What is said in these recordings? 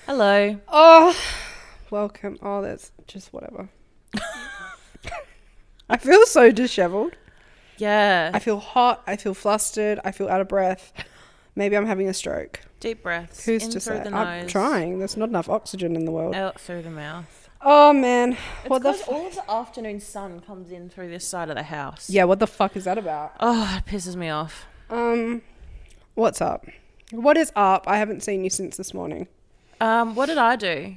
Hello. Oh, welcome. Oh, that's just whatever. I feel so disheveled. Yeah. I feel hot. I feel flustered. I feel out of breath. Maybe I'm having a stroke. Deep breaths. Who's in to through say? the nose. I'm trying. There's not enough oxygen in the world. Out through the mouth. Oh, man. It's What the because all of the afternoon sun comes in through this side of the house. Yeah, what the fuck is that about? Oh, it pisses me off. What's up? What is up? I haven't seen you since this morning. What did I do?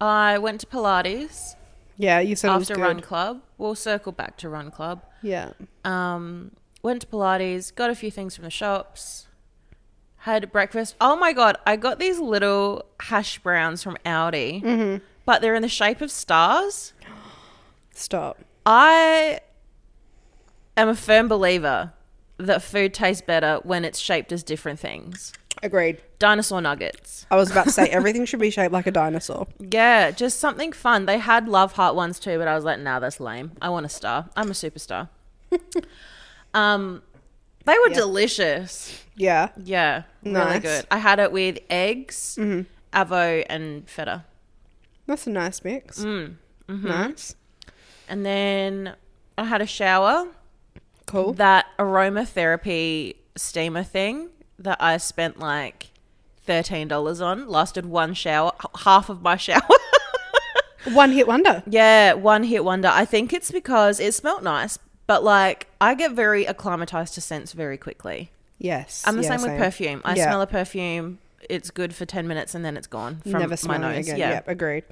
I went to Pilates. Yeah, you said it was after good. Run Club. We'll circle back to Run Club. Yeah. Went to Pilates, got a few things from the shops, had breakfast. Oh my God, I got these little hash browns from Aldi, but they're in the shape of stars. Stop. I am a firm believer that food tastes better when it's shaped as different things. Agreed. Dinosaur nuggets. I was about to say everything should be shaped like a dinosaur. Yeah, just something fun. They had love heart ones too, but I was like, nah, that's lame. I want a star. I'm a superstar. They were delicious. Yeah. Yeah, really Nice. good. I had it with eggs, avo, and feta. That's a nice mix. Nice. And then I had a shower. Cool. That aromatherapy steamer thing that I spent like $13 on lasted one shower, half of my shower. One hit wonder. Yeah, one hit wonder. I think it's because it smelled nice, but like I get very acclimatized to scents very quickly. Yes. I'm the same with perfume. I Yeah. smell a perfume, it's good for 10 minutes and then it's gone from Never my smelling nose. again. Yeah. Yep, agreed.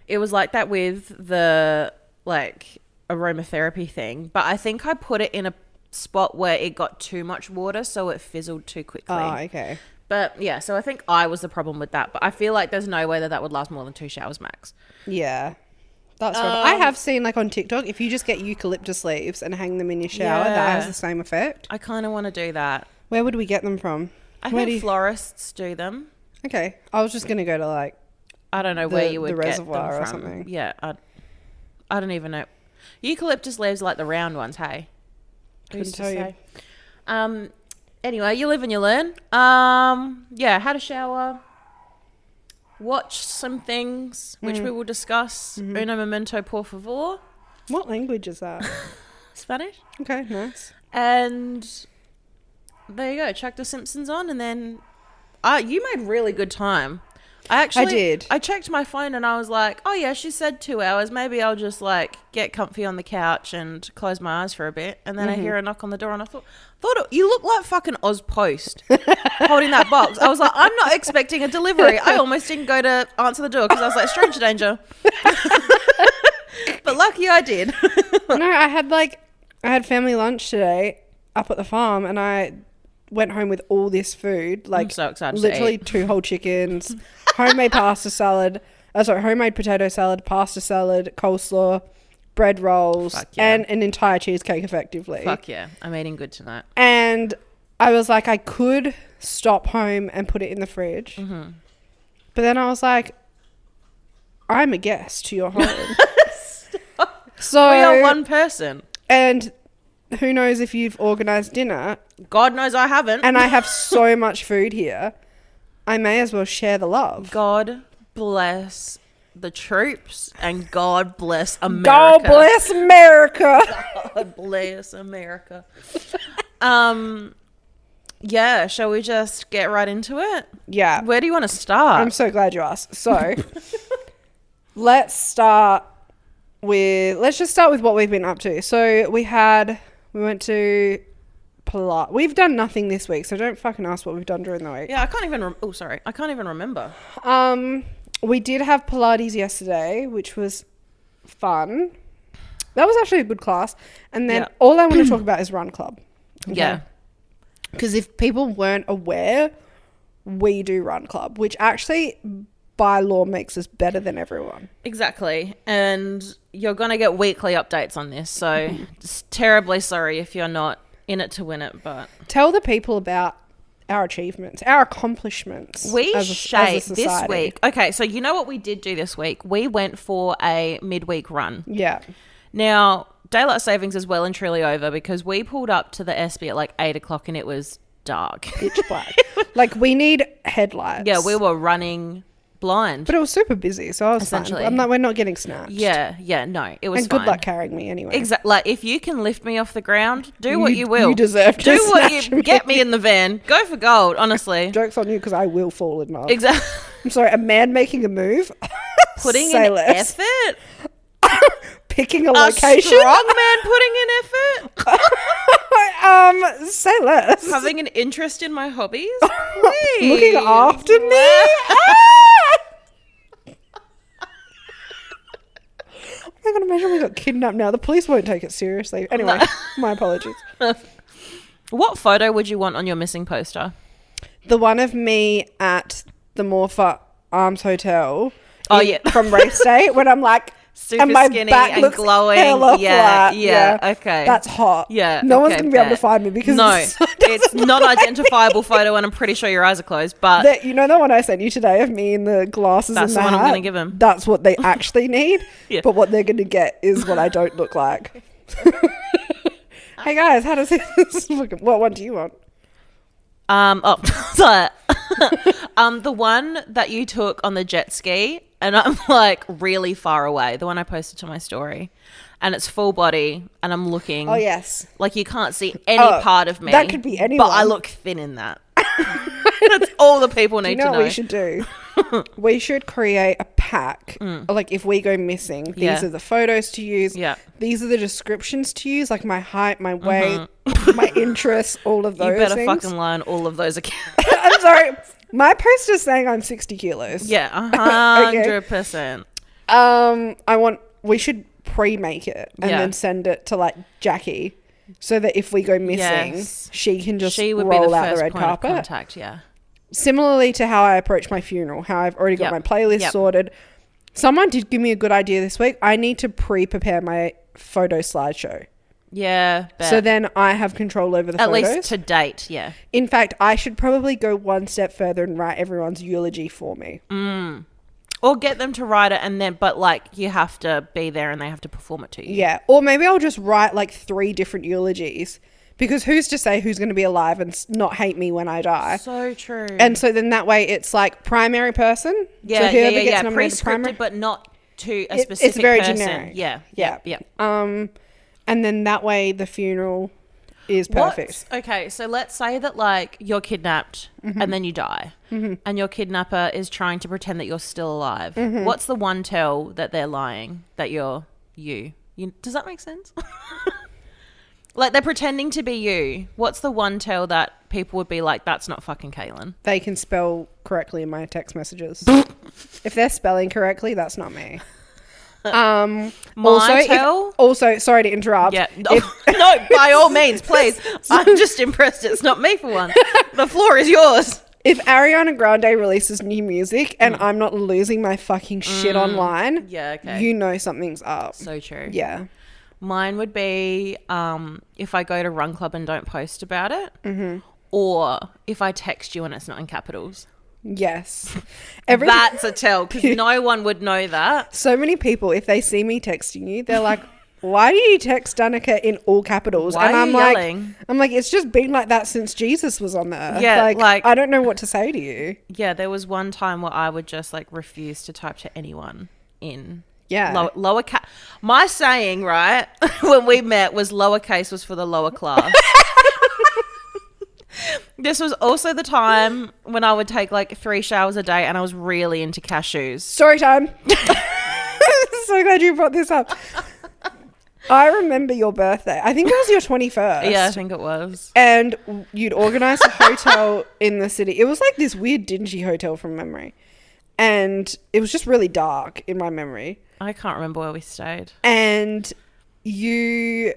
It was like that with the like aromatherapy thing, but I think I put it in a spot where it got too much water, so it fizzled too quickly. Oh, okay. But yeah, so I think I was the problem with that. But I feel like there's no way that would last more than 2 showers max. Yeah. That's right. I have seen like on TikTok, if you just get eucalyptus leaves and hang them in your shower, that has the same effect. I kind of want to do that. Where would we get them from? I think florists do them. Okay. I was just going to go to like... I don't know where you would the get reservoir them or from. something. Yeah, I don't even know. Eucalyptus leaves are like the round ones, hey? Couldn't tell you. Anyway, you live and you learn. Yeah, had a shower. Watched some things, which we will discuss. Uno momento, por favor. What language is that? Spanish. Okay, nice. And there you go. Chucked The Simpsons on, and then you made really good time. I did. I checked my phone and I was like, oh yeah, she said 2 hours. Maybe I'll just like get comfy on the couch and close my eyes for a bit. And then I hear a knock on the door and I thought you look like fucking Oz Post holding that box. I was like, I'm not expecting a delivery. I almost didn't go to answer the door because I was like, stranger danger. But lucky I did. No, I had family lunch today up at the farm and I went home with all this food. Like, I'm so excited literally to eat. 2 whole chickens, homemade pasta salad, homemade potato salad, pasta salad, coleslaw, bread rolls, and an entire cheesecake effectively. Fuck yeah. I'm eating good tonight. And I was like, I could stop home and put it in the fridge. But then I was like, I'm a guest to your home. So We are one person. And who knows if you've organised dinner. God knows I haven't. And I have so much food here. I may as well share the love. God bless the troops and God bless America. God bless America. God bless America. Yeah, shall we just get right into it? Yeah. Where do you want to start? I'm so glad you asked. So let's just start with what we've been up to. So we went to Pilates. We've done nothing this week, so don't fucking ask what we've done during the week. Yeah, I can't even remember. We did have Pilates yesterday, which was fun. That was actually a good class. And then all I want to talk about is Run Club. Okay? Yeah. Because if people weren't aware, we do Run Club, which actually by law makes us better than everyone. Exactly. And you're going to get weekly updates on this. So just terribly sorry if you're not in it to win it. But tell the people about our achievements, our accomplishments. We as a this week. Okay, so you know what we did do this week? We went for a midweek run. Yeah. Now, daylight savings is well and truly over because we pulled up to the SB at like 8 o'clock and it was dark. Pitch black. Like, we need headlights. Yeah, we were running blind. But it was super busy, so I was Essentially. fine. I'm like, we're not getting snatched. Yeah, no, it was and fine. good luck carrying me anyway. Exactly. Like, if you can lift me off the ground, do what you will. You deserve to do what snatch you me. get me in the van. Go for gold, honestly. Joke's on you because I will fall in love. Exactly. I'm sorry, a man making a move. Putting Say in less. effort. Picking a A location. strong man putting in effort. Say less. Having an interest in my hobbies. Looking after me. I'm going to imagine we got kidnapped now. The police won't take it seriously. Anyway, my apologies. What photo would you want on your missing poster? The one of me at the Morpher Arms Hotel. Oh, yeah. From race day when I'm like, Super and my skinny back and looks glowing. hella Yeah, flat. yeah, okay. That's hot. Yeah, No one's okay, going to be able to bet. find me because No, it's it's not identifiable photo and I'm pretty sure your eyes are closed, but that, you know the one I sent you today of me in the glasses That's and the the one I'm hat? gonna give 'em. That's what they actually need. Yeah. But what they're going to get is what I don't look like. Hey guys, how does this look? What one do you want? the one that you took on the jet ski and I'm like really far away, the one I posted to my story, and it's full body and I'm looking. Oh yes. Like you can't see any part of me. That could be anyone. But I look thin in that. That's all the people need You know to what know. we should do? We should create a pack. Like if we go missing, these Yeah. are the photos to use. Yeah. These are the descriptions to use, like my height, my weight, my interests, all of those You better things. fucking line all of those accounts. I'm sorry. My poster's saying I'm 60 kilos. Yeah, 100%. We should pre-make it and Yeah. then send it to like Jackie so that if we go missing, Yes. she can just She would be roll the out the first red point of carpet. contact, yeah. Similarly to how I approach my funeral, how I've already got Yep. my playlist Yep. sorted. Someone did give me a good idea this week. I need to prepare my photo slideshow. Yeah, bet. So then I have control over the at photos. least to date, yeah. In fact, I should probably go one step further and write everyone's eulogy for me. Or get them to write it and then, but like you have to be there and they have to perform it to you. Yeah. Or maybe I'll just write like 3 different eulogies, because who's to say who's going to be alive and not hate me when I die? So true. And so then that way it's like primary person. yeah, So yeah, whoever yeah, gets yeah. nominated primary. Prescripted, but not to a It's specific very person. generic. Yeah, Yeah. yeah, yeah. And then that way the funeral is perfect. Okay, so let's say that like you're kidnapped and then you die, and your kidnapper is trying to pretend that you're still alive. What's the one tell that they're lying that you're you? Does that make sense? Like they're pretending to be you. What's the one tell that people would be like, that's not fucking Caitlin? They can spell correctly in my text messages. If they're spelling correctly, that's not me. Also, sorry to interrupt. Yeah. No, by all means, please. I'm just impressed it's not me for one. The floor is yours. If Ariana Grande releases new music and I'm not losing my fucking shit online, Yeah, okay. you know something's up. So true. Yeah. Mine would be if I go to Run Club and don't post about it, or if I text you and it's not in capitals. Yes. That's a tell, because no one would know that. So many people, if they see me texting you, they're like, why do you text Danica in all capitals? Why and are I'm you like, yelling? it's just been like that since Jesus was on the earth. Yeah, like I don't know what to say to you. Yeah, there was one time where I would just like refuse to type to anyone in. Yeah. Lower my saying, right, when we met was lowercase was for the lower class. This was also the time when I would take like 3 showers a day and I was really into cashews. Story time. So glad you brought this up. I remember your birthday. I think it was your 21st. Yeah, I think it was. And you'd organise a hotel in the city. It was like this weird dingy hotel from memory. And it was just really dark in my memory. I can't remember where we stayed. And I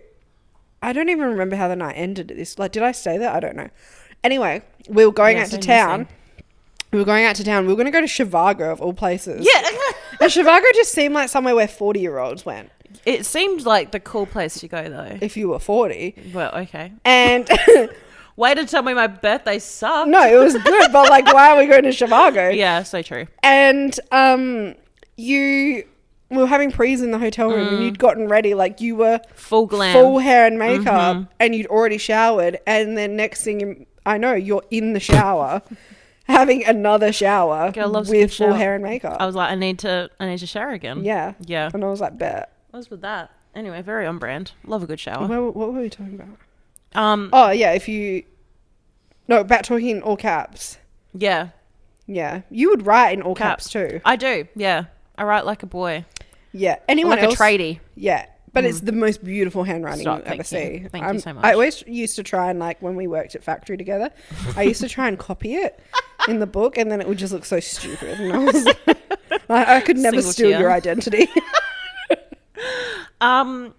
don't even remember how the night ended. Like, did I stay there? I don't know. Anyway, we were going out to town. We were going to go to Shivago of all places. Yeah. And Shivago just seemed like somewhere where 40-year-olds went. It seemed like the cool place to go though. If you were 40. Well, okay. And Way to tell me my birthday sucked. no, it was good, but like, why are we going to Shivago? Yeah, so true. And we were having prees in the hotel room and you'd gotten ready, like you were Full glam. full hair and makeup and you'd already showered, and then next thing I know you're in the shower having another shower Girl loves a with good full shower. hair and makeup. I was like, I need to shower again. Yeah. Yeah. And I was like, bet. What was with that? Anyway, very on brand. Love a good shower. What were we talking about? Oh, yeah, back talking in all caps. Yeah. Yeah. You would write in all caps too. I do, yeah. I write like a boy. Yeah. Anyone like else? a tradie. Yeah. But it's the most beautiful handwriting Stop, you'll ever see. Thank you so much. I always used to try and, like, when we worked at factory together, I used to try and copy it in the book, and then it would just look so stupid. And I was like, I could never Single steal tear. your identity. Run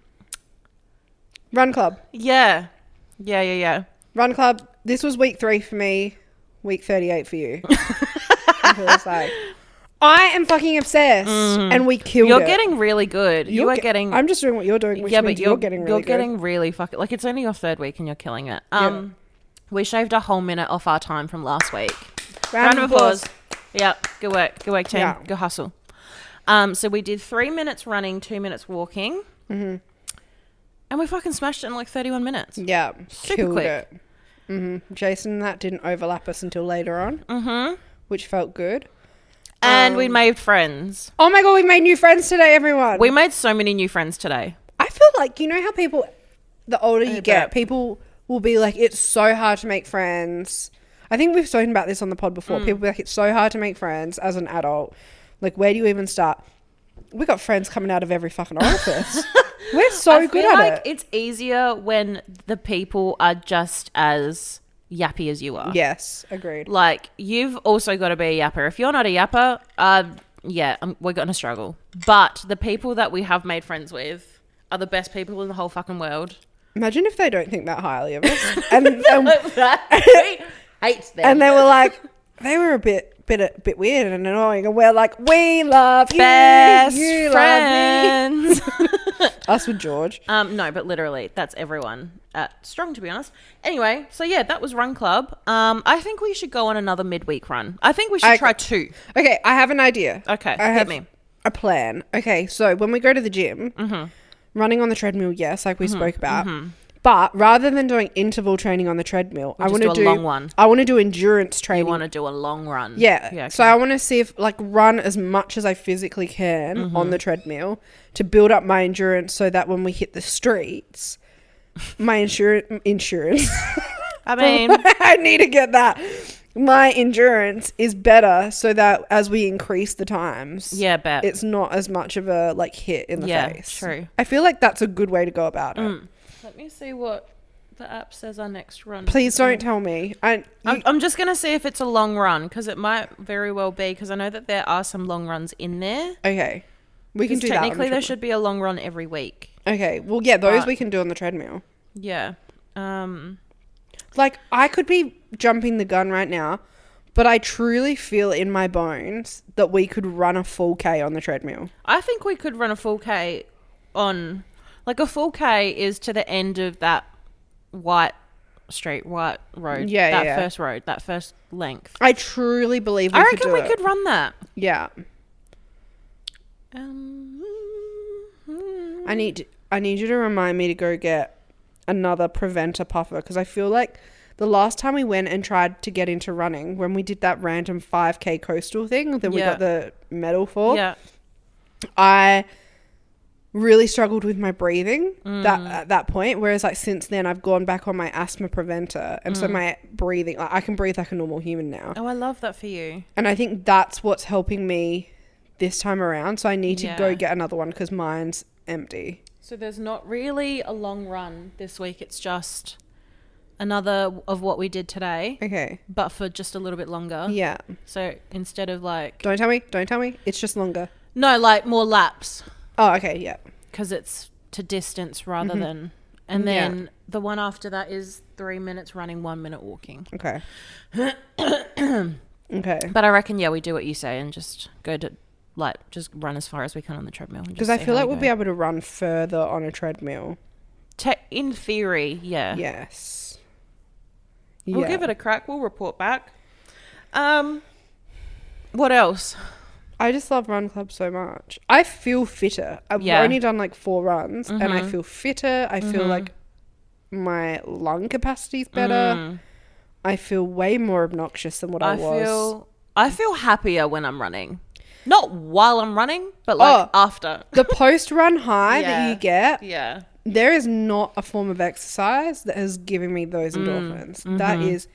Club. Yeah. Yeah. Run Club. This was week 3 for me, week 38 for you. I was like, I am fucking obsessed, and we killed it. You're getting really good. You are getting. I'm just doing what you're doing, which means you're getting really good. You're getting really fucking. Like, it's only your 3rd week and you're killing it. We shaved a whole minute off our time from last week. Round of applause. Yep. Good work, team. Yeah. Good hustle. So we did 3 minutes running, 2 minutes walking, and we fucking smashed it in like 31 minutes. Yeah, Super killed quick. it. Jason and that didn't overlap us until later on, which felt good. And we made friends. Oh my god, we made new friends today, everyone. We made so many new friends today. I feel like, you know how people, the older you get, bet. people will be like, it's so hard to make friends. I think we've spoken about this on the pod before. People be like, it's so hard to make friends as an adult. Like, where do you even start? We got friends coming out of every fucking orifice. We're so good at it. It's easier when the people are just as yappy as you are. Yes, agreed. Like, you've also got to be a yapper. If you're not a yapper, we're going to struggle. But the people that we have made friends with are the best people in the whole fucking world. Imagine if they don't think that highly of us. and Hates them. And they were like, they were a bit weird and annoying, and we're like, we love you, Best you friends. love me. Us with George. No, but literally, that's everyone at Strong, to be honest. Anyway, so yeah, that was Run Club. I think we should go on another midweek run. I think we should try 2. Okay, I have an idea. Okay, I have hit me. a plan. Okay, so when we go to the gym, running on the treadmill, yes, like we spoke about. But rather than doing interval training on the treadmill, I want to do a long one. I want to do endurance training. You want to do a long run. Yeah. Okay. So I want to see if, like, run as much as I physically can on the treadmill to build up my endurance, so that when we hit the streets, my insurance. I mean, I need to get that. My endurance is better, so that as we increase the times, bet it's not as much of a, like, hit in the face. True. I feel like that's a good way to go about it. Let me see what the app says our next run. Please don't tell me. I'm just going to see if it's a long run, because it might very well be, because I know that there are some long runs in there. Okay. We can do that. Technically, there should be a long run every week. Okay. Well, yeah, those we can do on the treadmill. Yeah. Like, I could be jumping the gun right now, but I truly feel in my bones that we could run a full K on the treadmill. I think we could run a full K on... Like, a full K is to the end of that white road. Yeah, that first road, that first length. I truly believe I reckon we could run that. Yeah. I need you to remind me to go get another preventer puffer, because I feel like the last time we went and tried to get into running, when we did that random 5K coastal thing that we got the medal for, I really struggled with my breathing at that point, whereas, like, since then I've gone back on my asthma preventer, and so my breathing, like, I can breathe like a normal human now. Oh, I love that for you. And I think that's what's helping me this time around, so I need to go get another one because mine's empty. So there's not really a long run this week, it's just another of what we did today. Okay. But for just a little bit longer. Yeah. So instead of, like... Don't tell me. It's just longer. No, like, more laps. Oh, okay, yeah. Because it's to distance rather than... And then the one after that is 3 minutes running, 1 minute walking. Okay. Okay. But I reckon, we do what you say and just go to, like, just run as far as we can on the treadmill. Because I feel like we'll be able to run further on a treadmill. In theory, yeah. Yes. We'll give it a crack. We'll report back. What else? I just love Run Club so much. I feel fitter. I've only done like 4 runs and I feel fitter. I feel like my lung capacity's better. I feel way more obnoxious than what I was. I feel happier when I'm running. Not while I'm running, but like after. The post-run high that you get. Yeah. There is not a form of exercise that has given me those endorphins. That is,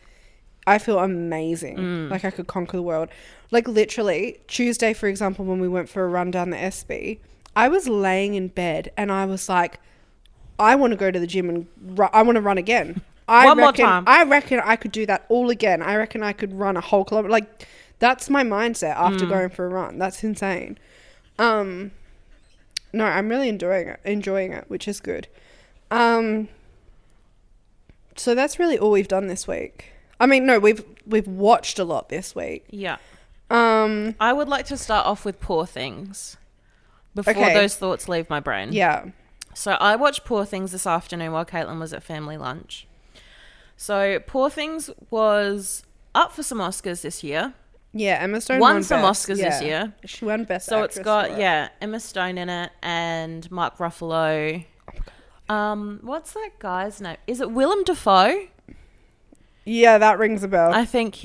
I feel amazing. Like I could conquer the world. Like literally, Tuesday, for example, when we went for a run down the SB, I was laying in bed and I was like, I want to go to the gym and I want to run again. One more time. I reckon I could do that all again. I reckon I could run a whole kilometer. Like, that's my mindset after going for a run. That's insane. No, I'm really enjoying it, which is good. So that's really all we've done this week. I mean, no, we've watched a lot this week. Yeah. I would like to start off with Poor Things before those thoughts leave my brain. Yeah. So I watched Poor Things this afternoon while Caitlin was at family lunch. So Poor Things was up for some Oscars this year. Yeah, Emma Stone won some Oscars this year. She won Best So Actress it's got Emma Stone in it and Mark Ruffalo. Oh my God, what's that guy's name? Is it Willem Dafoe? Yeah, that rings a bell. I think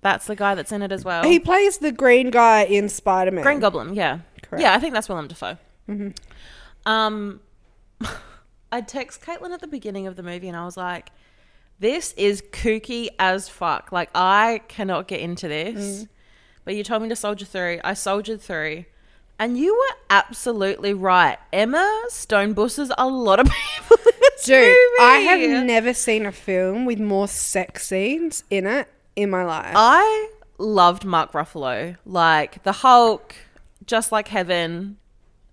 that's the guy that's in it as well. He plays the green guy in Spider-Man. Green Goblin, yeah. Correct. Yeah, I think that's Willem Dafoe. Mm-hmm. I text Caitlin at the beginning of the movie and I was like, this is kooky as fuck. Like, I cannot get into this. But you told me to soldier through. I soldiered through. And you were absolutely right. Emma Stone busses a lot of people in this movie. I have never seen a film with more sex scenes in it in my life. I loved Mark Ruffalo. Like, the Hulk, Just Like Heaven,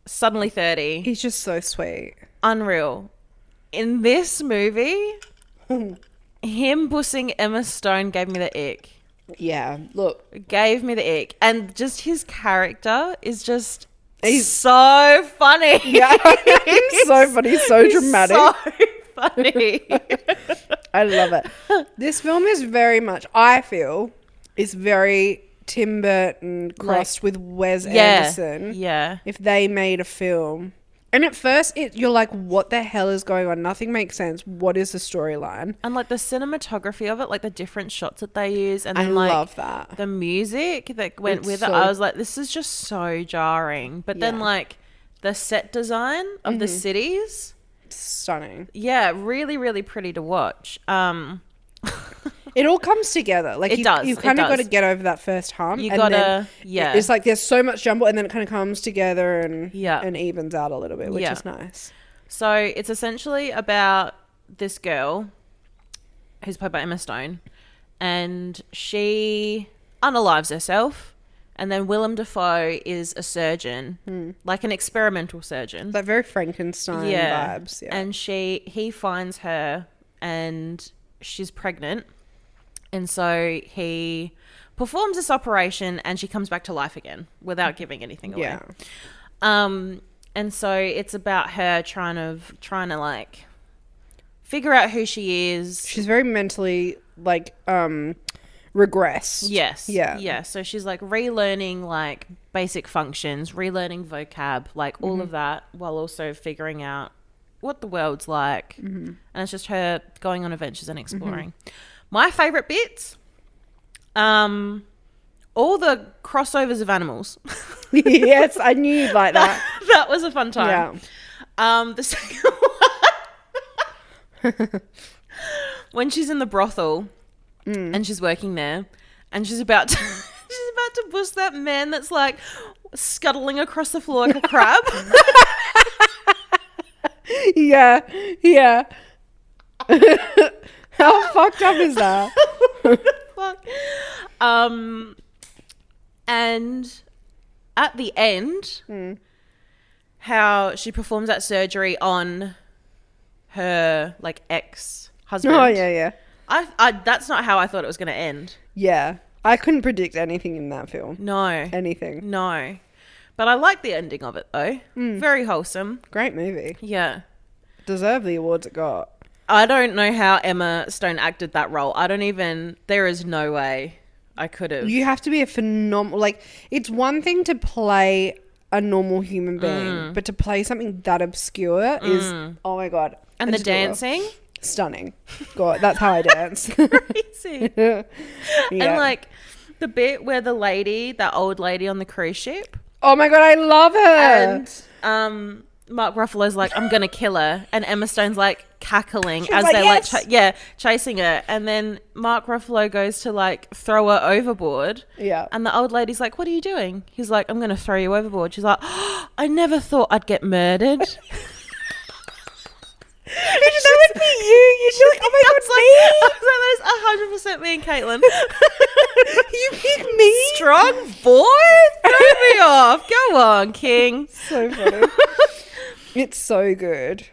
Suddenly 30. He's just so sweet. Unreal. In this movie, him bussing Emma Stone gave me the ick. Yeah, look. Gave me the ick. And just his character is just so funny. Yeah, he's so funny. He's so dramatic. So funny. I love it. This film is very much, I feel, is very Tim Burton crossed with Wes Anderson. Yeah. If they made a film. And at first, you're like, what the hell is going on? Nothing makes sense. What is the storyline? And like the cinematography of it, like the different shots that they use. And then I love that. The music that went with it. I was like, this is just so jarring. But then like the set design of the cities. Stunning. Yeah, really, really pretty to watch. It all comes together. Like it does. You kind of got to get over that first hump. You got to, It's like there's so much jumble and then it kind of comes together and evens out a little bit, which is nice. So it's essentially about this girl who's played by Emma Stone and she unalives herself. And then Willem Dafoe is a surgeon, like an experimental surgeon. Like very Frankenstein vibes. Yeah. And he finds her and she's pregnant. And so he performs this operation and she comes back to life again without giving anything away. Yeah. And so it's about her trying to like figure out who she is. She's very mentally like regressed. Yes. Yeah. Yeah. So she's like relearning like basic functions, relearning vocab, like all of that, while also figuring out what the world's like. And it's just her going on adventures and exploring. My favourite bits, all the crossovers of animals. Yes, I knew you'd like that. That was a fun time. Yeah. The second one, when she's in the brothel and she's working there and she's about to bust that man that's like scuttling across the floor like a crab. Yeah. How fucked up is that? Fuck. And at the end, how she performs that surgery on her like ex-husband. Oh yeah. I that's not how I thought it was going to end. Yeah, I couldn't predict anything in that film. No, anything. No, but I like the ending of it though. Very wholesome. Great movie. Yeah, deserve the awards it got. I don't know how Emma Stone acted that role. There is no way I could have. You have to be a phenomenal, like, it's one thing to play a normal human being, but to play something that obscure is, oh my God. And the dancing? Stunning. God, that's how I dance. Crazy. Yeah. And like the bit where that old lady on the cruise ship, Oh my God, I love her. and Mark Ruffalo's like, I'm gonna kill her, and Emma Stone's like cackling She's as like, they're "Yes!" chasing her, and then Mark Ruffalo goes to like throw her overboard, Yeah. and the old lady's like, what are you doing? He's like, I'm gonna throw you overboard. She's like, oh, I never thought I'd get murdered. That would be you. You'd be like, oh my God, I was like, that is 100% me and Caitlin. you pick me? Strong boy? Throw me off. Go on, King. So funny. It's so good.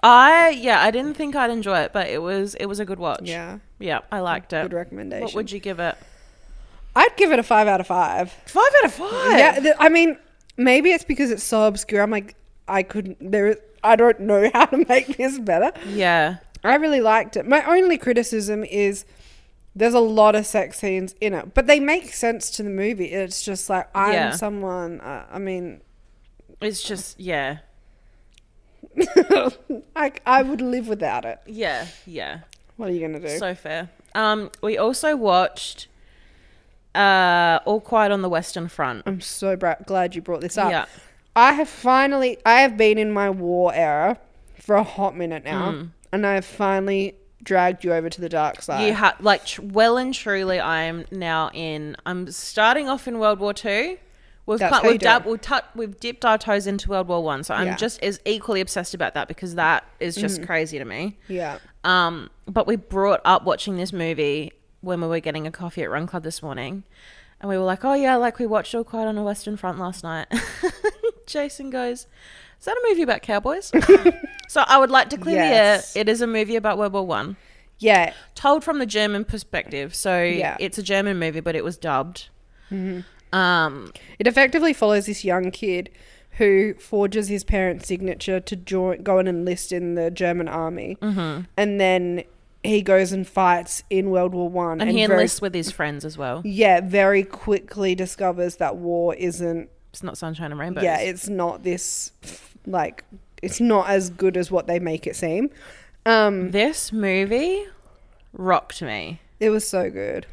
I didn't think I'd enjoy it, but it was a good watch. Yeah. Yeah, I liked it. Good recommendation. What would you give it? I'd give it a 5 out of 5. 5 out of 5? Yeah, I mean, maybe it's because it's so obscure. I'm like, I don't know how to make this better. Yeah. I really liked it. My only criticism is there's a lot of sex scenes in it, but they make sense to the movie. It's just like, I'm someone, I mean... It's just, yeah. I would live without it. Yeah, yeah. What are you going to do? So fair. We also watched All Quiet on the Western Front. I'm so glad you brought this up. Yeah. I have been in my war era for a hot minute now, and I have finally dragged you over to the dark side. You well and truly, I'm starting off in World War II. We've dipped our toes into World War One, so I'm just as equally obsessed about that because that is just crazy to me. Yeah. But we brought up watching this movie when we were getting a coffee at Run Club this morning, and we were like, "Oh yeah, like we watched All Quiet on the Western Front last night." Jason goes, "Is that a movie about cowboys?" So I would like to clear the air. It is a movie about World War One. Yeah. Told from the German perspective. So it's a German movie, but it was dubbed. Mm-hmm. It effectively follows this young kid who forges his parents' signature to go and enlist in the German army. Mm-hmm. And then he goes and fights in World War One. And he enlists with his friends as well. Yeah, very quickly discovers that war isn't... It's not sunshine and rainbows. Yeah, it's not this, like, it's not as good as what they make it seem. This movie rocked me. It was so good.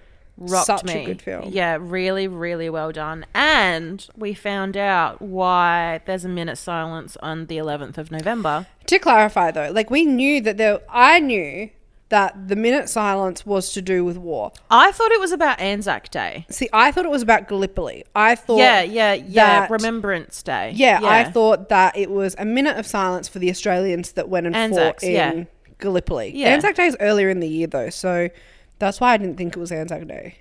Such a good film. Yeah, really, really well done. And we found out why there's a minute silence on the 11th of November. To clarify, though, like I knew that the minute silence was to do with war. I thought it was about Anzac Day. See, I thought it was about Gallipoli. I thought... Yeah, Remembrance Day. Yeah, I thought that it was a minute of silence for the Australians that went and fought in Gallipoli. Yeah. Anzac Day is earlier in the year, though, so that's why I didn't think it was Anzac Day.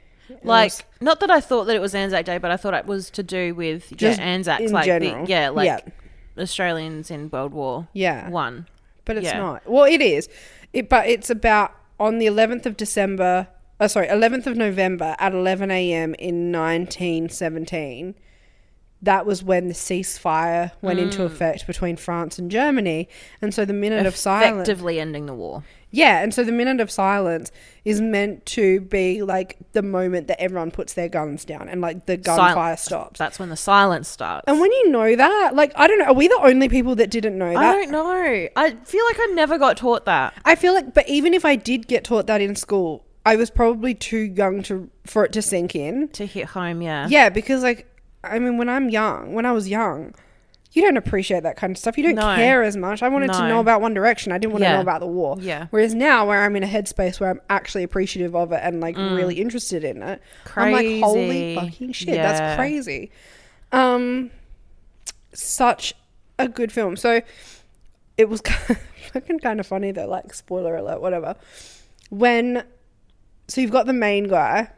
Not that I thought that it was Anzac Day, but I thought it was to do with Anzacs, in general. Australians in World War One. But it's not. Well, it is. But it's about on the 11th of November at 11 a.m. in 1917. That was when the ceasefire went into effect between France and Germany. And so the minute of silence... Effectively ending the war. Yeah, and so the minute of silence is meant to be like the moment that everyone puts their guns down and like the gunfire stops. That's when the silence starts. And when you know that, like, I don't know, are we the only people that didn't know that? I don't know. I feel like I never got taught that. I feel like, but even if I did get taught that in school, I was probably too young for it to sink in. To hit home, yeah. Yeah, because like, I mean, when I was young, you don't appreciate that kind of stuff. You don't care as much. I wanted to know about One Direction. I didn't want to know about the war. Yeah. Whereas now, where I'm in a headspace where I'm actually appreciative of it and like really interested in it, I'm like, holy fucking shit, that's crazy. Such a good film. So it was fucking kind of funny though, like spoiler alert, whatever. So you've got the main guy.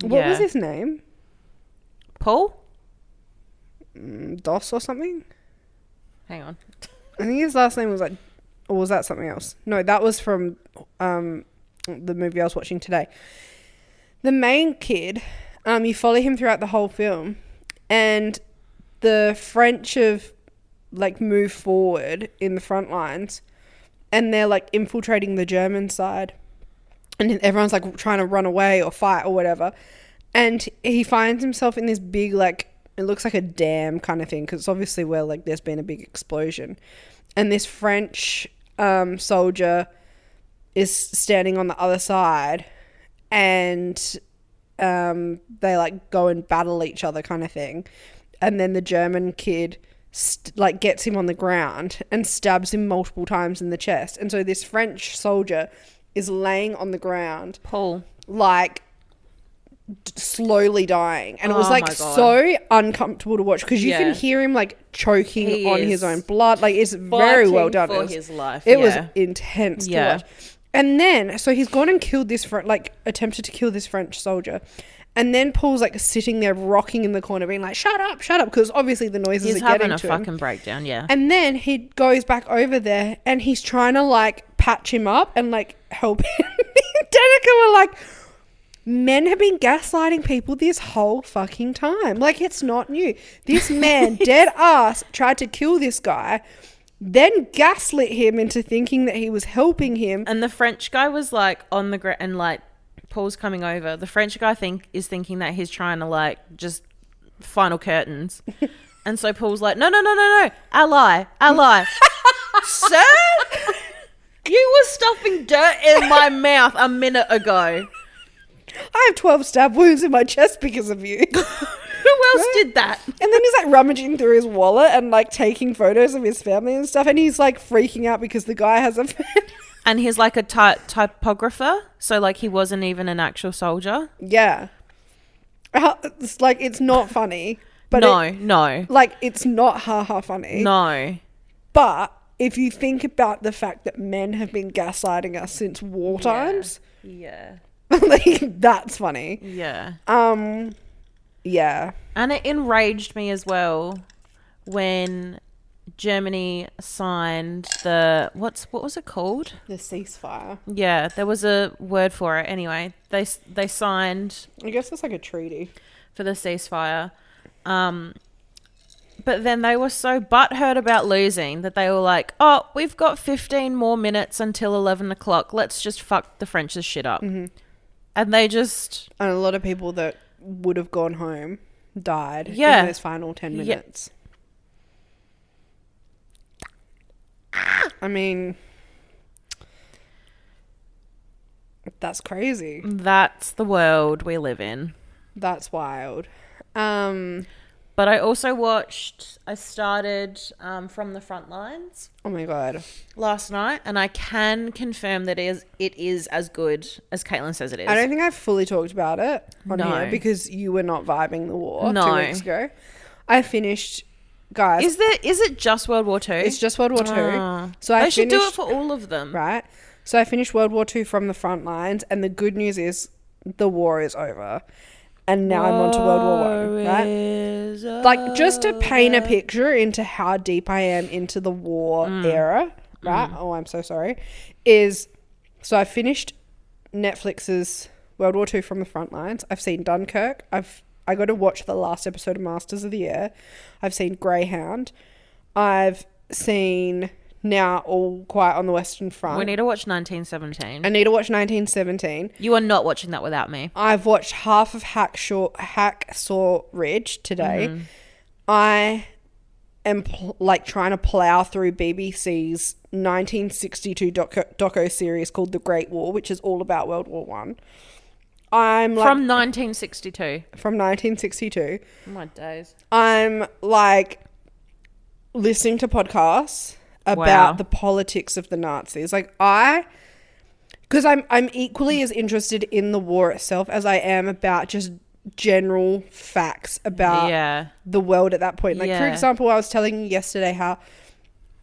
What was his name? Paul? Doss or something? Hang on. I think his last name was like, or was that something else? No, that was from the movie I was watching today. The main kid, you follow him throughout the whole film, and the French have like moved forward in the front lines, and they're like infiltrating the German side, and everyone's like trying to run away or fight or whatever, and he finds himself in this big like, it looks like a dam kind of thing because it's obviously where like there's been a big explosion, and this French soldier is standing on the other side, and they like go and battle each other kind of thing, and then the German kid like gets him on the ground and stabs him multiple times in the chest, and so this French soldier is laying on the ground, Paul, like slowly dying, and it was Oh like my God. so uncomfortable to watch because you can hear him like choking He on is his own blood. Like, it's very well done. for his life. It was intense to Yeah. watch. And then, so he's gone and killed this attempted to kill this French soldier. And then Paul's like sitting there rocking in the corner being like, shut up, because obviously the noises He's are getting having a to him. fucking breakdown, yeah. And then he goes back over there and he's trying to like patch him up and like help him. Danica were like, men have been gaslighting people this whole fucking time. Like, it's not new. This man, dead ass, tried to kill this guy, then gaslit him into thinking that he was helping him. And the French guy was like on the ground, and like Paul's coming over. The French guy is thinking that he's trying to like just final curtains. And so Paul's like, no, ally. Sir, you were stuffing dirt in my mouth a minute ago. I have 12 stab wounds in my chest because of you. Who else did that? And then he's like rummaging through his wallet and like taking photos of his family and stuff. And he's like freaking out because the guy has a And he's like a typographer. So like he wasn't even an actual soldier. Yeah. It's like, it's not funny. But No. Like, it's not ha funny. No. But if you think about the fact that men have been gaslighting us since war times, Yeah. like, that's funny. Yeah. Yeah. And it enraged me as well when Germany signed the what was it called? The ceasefire. Yeah, there was a word for it. Anyway, they signed I guess it's like a treaty for the ceasefire. But then they were so butthurt about losing that they were like, "Oh, we've got 15 more minutes until 11 o'clock. Let's just fuck the French's shit up." Mm-hmm. And they just... And a lot of people that would have gone home died in those final 10 minutes. I mean, that's crazy. That's the world we live in. That's wild. But I also I started From the Front Lines Oh my God. last night, and I can confirm that it is as good as Caitlin says it is. I don't think I've fully talked about it on No. here because you were not vibing the war No. 2 weeks ago. I finished, guys. Is it just World War II? It's just World War II. Oh. So I They should do it finished- for all of them. Right. So I finished World War II From the Front Lines, and the good news is the war is over. And now I'm on to World War One, right? Like, just to paint a picture into how deep I am into the war era, right? Oh, I'm so sorry. So I finished Netflix's World War II From the Front Lines. I've seen Dunkirk. I got to watch the last episode of Masters of the Air. I've seen Greyhound. I've seen now All Quiet on the Western Front. We need to watch 1917. I need to watch 1917. You are not watching that without me. I've watched half of Hacksaw Ridge today. Mm-hmm. I am trying to plow through BBC's 1962 doco series called The Great War, which is all about World War One. I'm like, From 1962. from 1962. Oh my days. I'm like listening to podcasts about Wow. the politics of the Nazis. Like, because I'm equally as interested in the war itself as I am about just general facts about the world at that point. Like, for example, I was telling you yesterday how,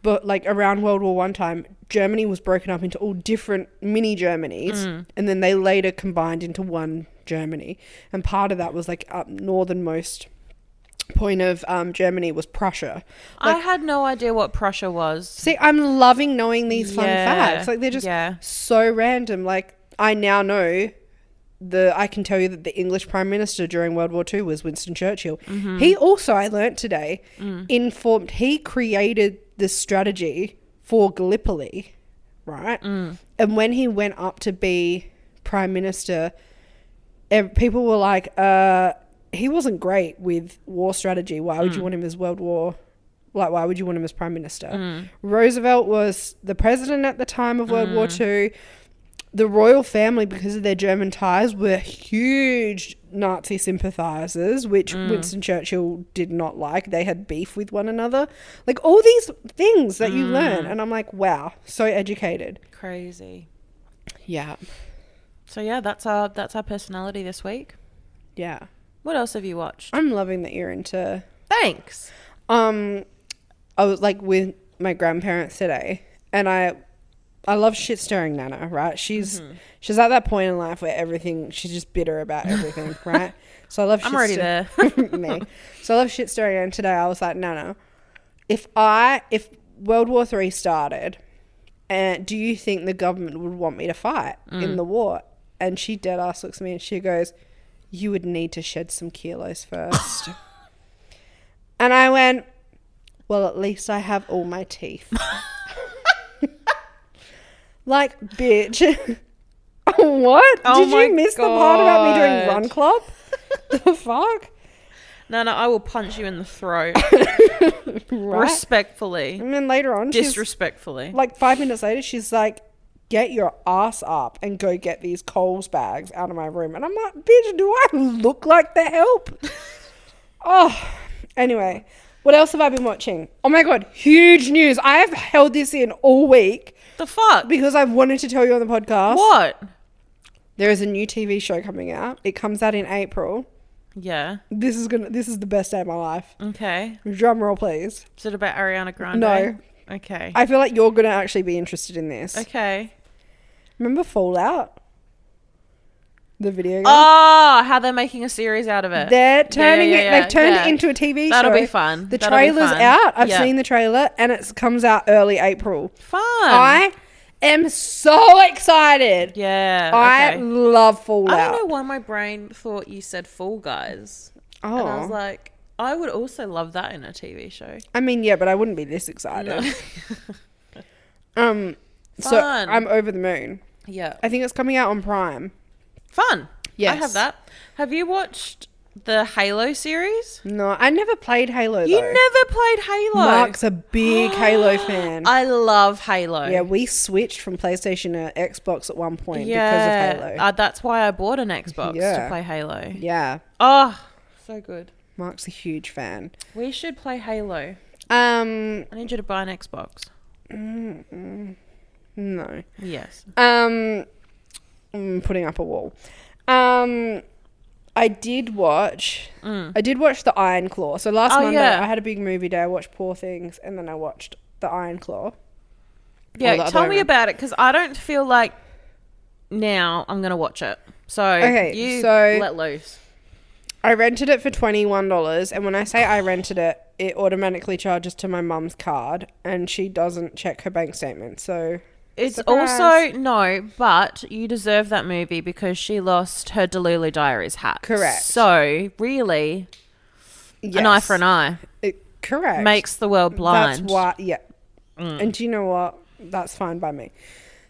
but like around World War One time, Germany was broken up into all different mini Germanys, and then they later combined into one Germany. And part of that was like up northernmost point of Germany was Prussia. I had no idea what Prussia was. See, I'm loving knowing these fun facts. Like, they're just so random. Like, I now know I can tell you that the English Prime Minister during World War II was Winston Churchill. Mm-hmm. He also, I learnt today, he created the strategy for Gallipoli, right? And when he went up to be Prime Minister, people were like, he wasn't great with war strategy. Why would you want him as why would you want him as Prime Minister? Roosevelt was the president at the time of World War II. the royal family, because of their German ties, were huge Nazi sympathizers, which Winston Churchill did not like. They had beef with one another. Like, all these things that you learn. And I'm like, wow, so educated. Crazy. Yeah. So, yeah, that's our personality this week. Yeah. What else have you watched? I'm loving that you're into... Thanks. I was, like, with my grandparents today, and I love shit stirring Nana, right? She's at that point in life where she's just bitter about everything, right? So I love I'm already there. me. So I love shit stirring, and today I was like, Nana, if World War III started, and do you think the government would want me to fight in the war? And she dead ass looks at me and she goes, you would need to shed some kilos first. And I went, well, at least I have all my teeth. Like, bitch. What? Oh, Did you miss the part about me doing Run Club? The fuck? No, I will punch you in the throat. Right? Respectfully. And then later on, Disrespectfully. like 5 minutes later, she's like, get your ass up and go get these Coles bags out of my room. And I'm like, bitch, do I look like the help? Oh, anyway. What else have I been watching? Oh my God, huge news. I have held this in all week. The fuck? Because I've wanted to tell you on the podcast. What? There is a new TV show coming out. It comes out in April. Yeah. This is the best day of my life. Okay. Drum roll, please. Is it about Ariana Grande? No. Okay. I feel like you're going to actually be interested in this. Okay. Remember Fallout? The video game? Oh, how they're making a series out of it. They're turning it. They've turned it into a TV show. That'll be fun. The trailer's out. I've Yeah. seen the trailer, and it comes out early April. Fun. I am so excited. Yeah. I Okay. love Fallout. I don't know why my brain thought you said Fall Guys. Oh. And I was like, I would also love that in a TV show. I mean, yeah, but I wouldn't be this excited. No. So Fun. I'm over the moon. Yeah. I think it's coming out on Prime. Fun. Yes. I have that. Have you watched the Halo series? No, I never played Halo, though. You never played Halo? Mark's a big Halo fan. I love Halo. Yeah, we switched from PlayStation to Xbox at one point because of Halo. That's why I bought an Xbox Yeah. to play Halo. Yeah, Oh, so good. Mark's a huge fan. We should play Halo. I I need you to buy an Xbox. No. Yes. I'm putting up a wall. I did watch The Iron Claw. So last Monday I had a big movie day. I watched Poor Things and then I watched The Iron Claw. Yeah, tell me about it because I don't feel like now I'm going to watch it. So let loose. I rented it for $21, and when I say I rented it, it automatically charges to my mum's card, and she doesn't check her bank statement. So it's surprise. also no, but you deserve that movie because she lost her Delulu Diaries hat. Correct. So really, an eye for an eye. Correct. Makes the world blind. That's why. Yeah. And do you know what? That's fine by me.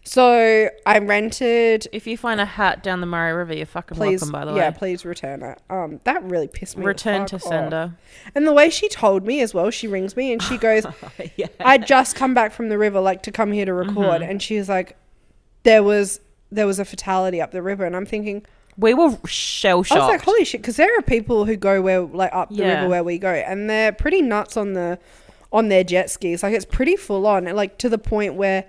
So I rented. If you find a hat down the Murray River, you're fucking welcome, by the way. Yeah, please return it. That really pissed me. Return to sender. And the way she told me as well, she rings me and she goes, Yeah. I just come back from the river, like to come here to record. And she was like, there was a fatality up the river. And I'm thinking, we were shell shocked. I was like, holy shit, because there are people who go up the river where we go, and they're pretty nuts on their jet skis. Like, it's pretty full on, like to the point where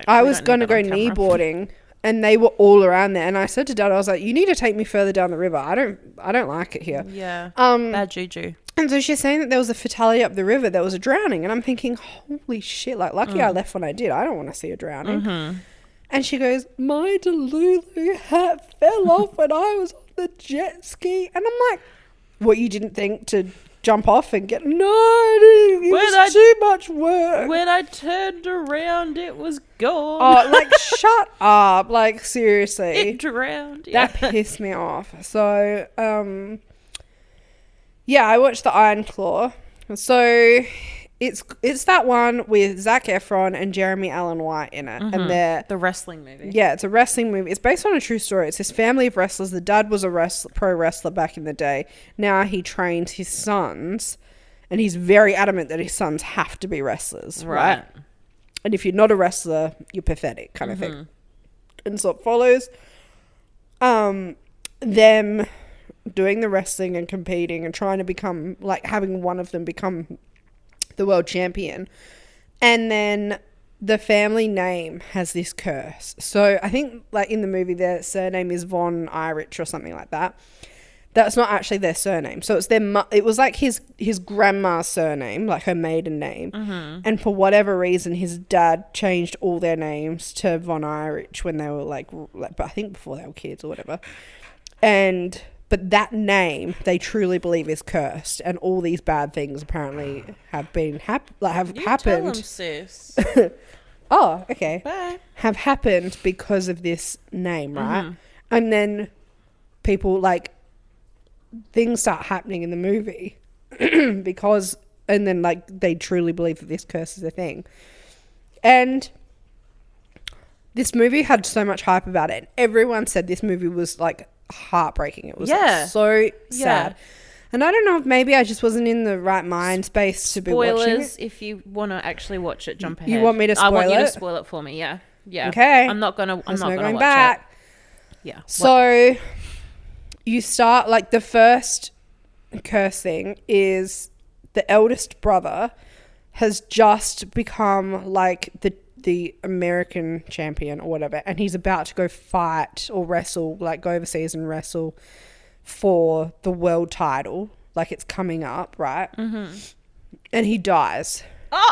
I was going to go kneeboarding and they were all around there. And I said to Dad, I was like, you need to take me further down the river. I don't like it here. Yeah. Bad juju. And so she's saying that there was a fatality up the river. There was a drowning. And I'm thinking, holy shit, like lucky I left when I did. I don't want to see a drowning. And she goes, my Delulu hat fell off when I was on the jet ski. And I'm like, what, you didn't think to jump off and get... No, it was too much work. When I turned around, it was gone. Oh, like, shut up. Like, seriously. It drowned. Yeah. That pissed me off. So, yeah, I watched The Iron Claw. So... It's that one with Zac Efron and Jeremy Allen White in it. And they're... The wrestling movie. Yeah, it's a wrestling movie. It's based on a true story. It's this family of wrestlers. The dad was a pro wrestler back in the day. Now he trains his sons. And he's very adamant that his sons have to be wrestlers. Right? And if you're not a wrestler, you're pathetic kind of thing. And so it follows them doing the wrestling and competing and trying to become, like, having one of them become the world champion. And then the family name has this curse. So I think, like, in the movie, their surname is Von Irich or something like that. That's not actually their surname. So it's it was like his grandma's surname, like her maiden name. Mm-hmm. And for whatever reason, his dad changed all their names to Von Irich when they were like, but I think before they were kids or whatever. But that name, they truly believe is cursed, and all these bad things apparently have been happened. Tell them, sis. Oh, okay. Bye. Have happened because of this name, right? Mm-hmm. And then people, like, things start happening in the movie because, and then, like, they truly believe that this curse is a thing. And this movie had so much hype about it. And everyone said this movie was, like, heartbreaking. It was like, so sad. And I don't know if maybe I just wasn't in the right mind space to be watching it. Spoilers, if you want to actually watch it, jump ahead. You want me to spoil it? I want you to spoil it for me, yeah. Yeah. Okay. I'm not going to going watch back. it. Yeah. So you start, like, the first curse thing is the eldest brother has just become, like, the American champion or whatever, and he's about to go fight or wrestle, like, go overseas and wrestle for the world title, like, it's coming up, right? Mm-hmm. And he dies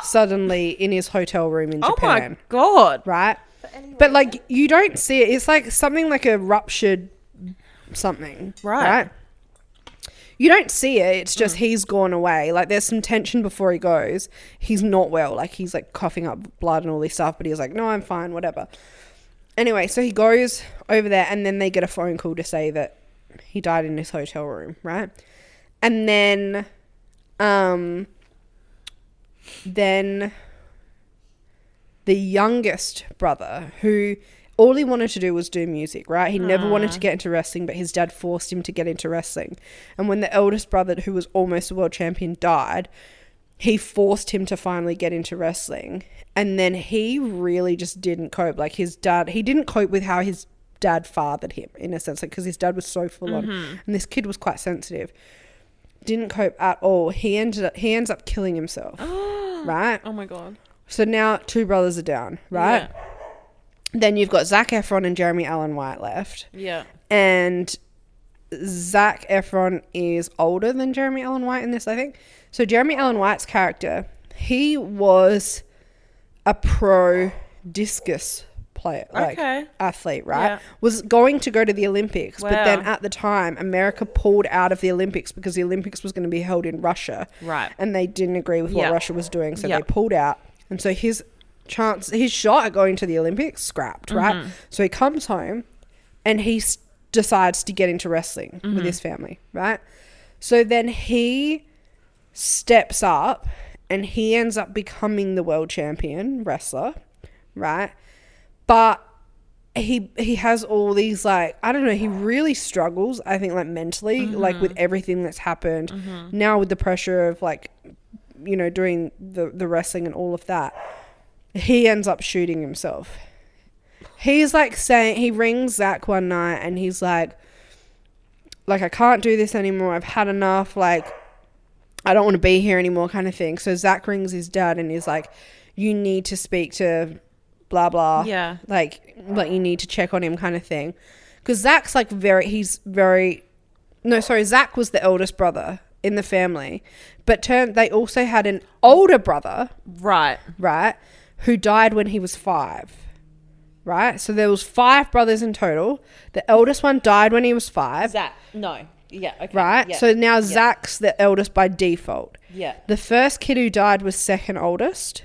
suddenly in his hotel room in Japan. Oh my God. Right? But, like, you don't see it. It's like something like a ruptured something. Right? You don't see it. It's just he's gone away. Like, there's some tension before he goes. He's not well. Like, he's, like, coughing up blood and all this stuff. But he's like, no, I'm fine, whatever. Anyway, so he goes over there and then they get a phone call to say that he died in his hotel room, right? And then the youngest brother, who all he wanted to do was do music, right? He never wanted to get into wrestling, but his dad forced him to get into wrestling. And when the eldest brother, who was almost a world champion, died, he forced him to finally get into wrestling. And then he really just didn't cope. Like, his dad, he didn't cope with how his dad fathered him, in a sense, like, because his dad was so full on, and this kid was quite sensitive. Didn't cope at all. He ends up killing himself. Right? Oh my God. So now 2 brothers are down, right? Yeah. Then you've got Zac Efron and Jeremy Allen White left. Yeah. And Zac Efron is older than Jeremy Allen White in this, I think. So Jeremy Allen White's character, he was a pro discus player, like, athlete, right? Yeah. Was going to go to the Olympics, Wow. but then at the time, America pulled out of the Olympics because the Olympics was going to be held in Russia. Right. And they didn't agree with what Russia was doing, so Yeah. they pulled out. And so his shot at going to the Olympics scrapped, right? So he comes home and he decides to get into wrestling with his family, right? So then he steps up and he ends up becoming the world champion wrestler, right? But he has all these, like, I don't know, he really struggles, I think, like, mentally, like, with everything that's happened. Now with the pressure of, like, you know, doing the wrestling and all of that, he ends up shooting himself. He's, like, saying, he rings Zach one night and he's like, I can't do this anymore. I've had enough. Like, I don't want to be here anymore, kind of thing. So Zach rings his dad and he's like, you need to speak to blah, blah. Yeah. Like you need to check on him, kind of thing. Because Zach's, like, Zach was the eldest brother in the family. But they also had an older brother. Right. Right. Who died when he was 5. Right? So there was 5 brothers in total. The eldest one died when he was 5. Zach. No. Yeah. Okay. Right? Yeah. So now Zach's the eldest by default. Yeah. The first kid who died was second oldest.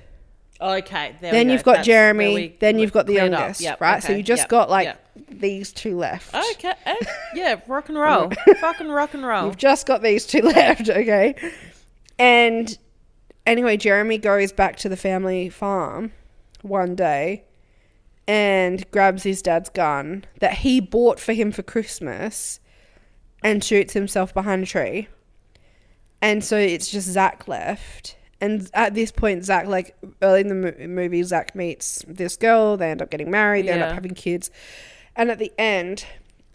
Okay. Then you've got Jeremy. Then you've got the youngest. Yep, right? okay, So you just got, like, these 2 left. Okay. Yeah. Rock and roll. Fucking rock and roll. You've just got these 2 left. Okay. And anyway, Jeremy goes back to the family farm one day and grabs his dad's gun that he bought for him for Christmas and shoots himself behind a tree. And so it's just Zach left. And at this point, Zach, like early in the movie, Zach meets this girl. They end up getting married. They end up having kids. And at the end,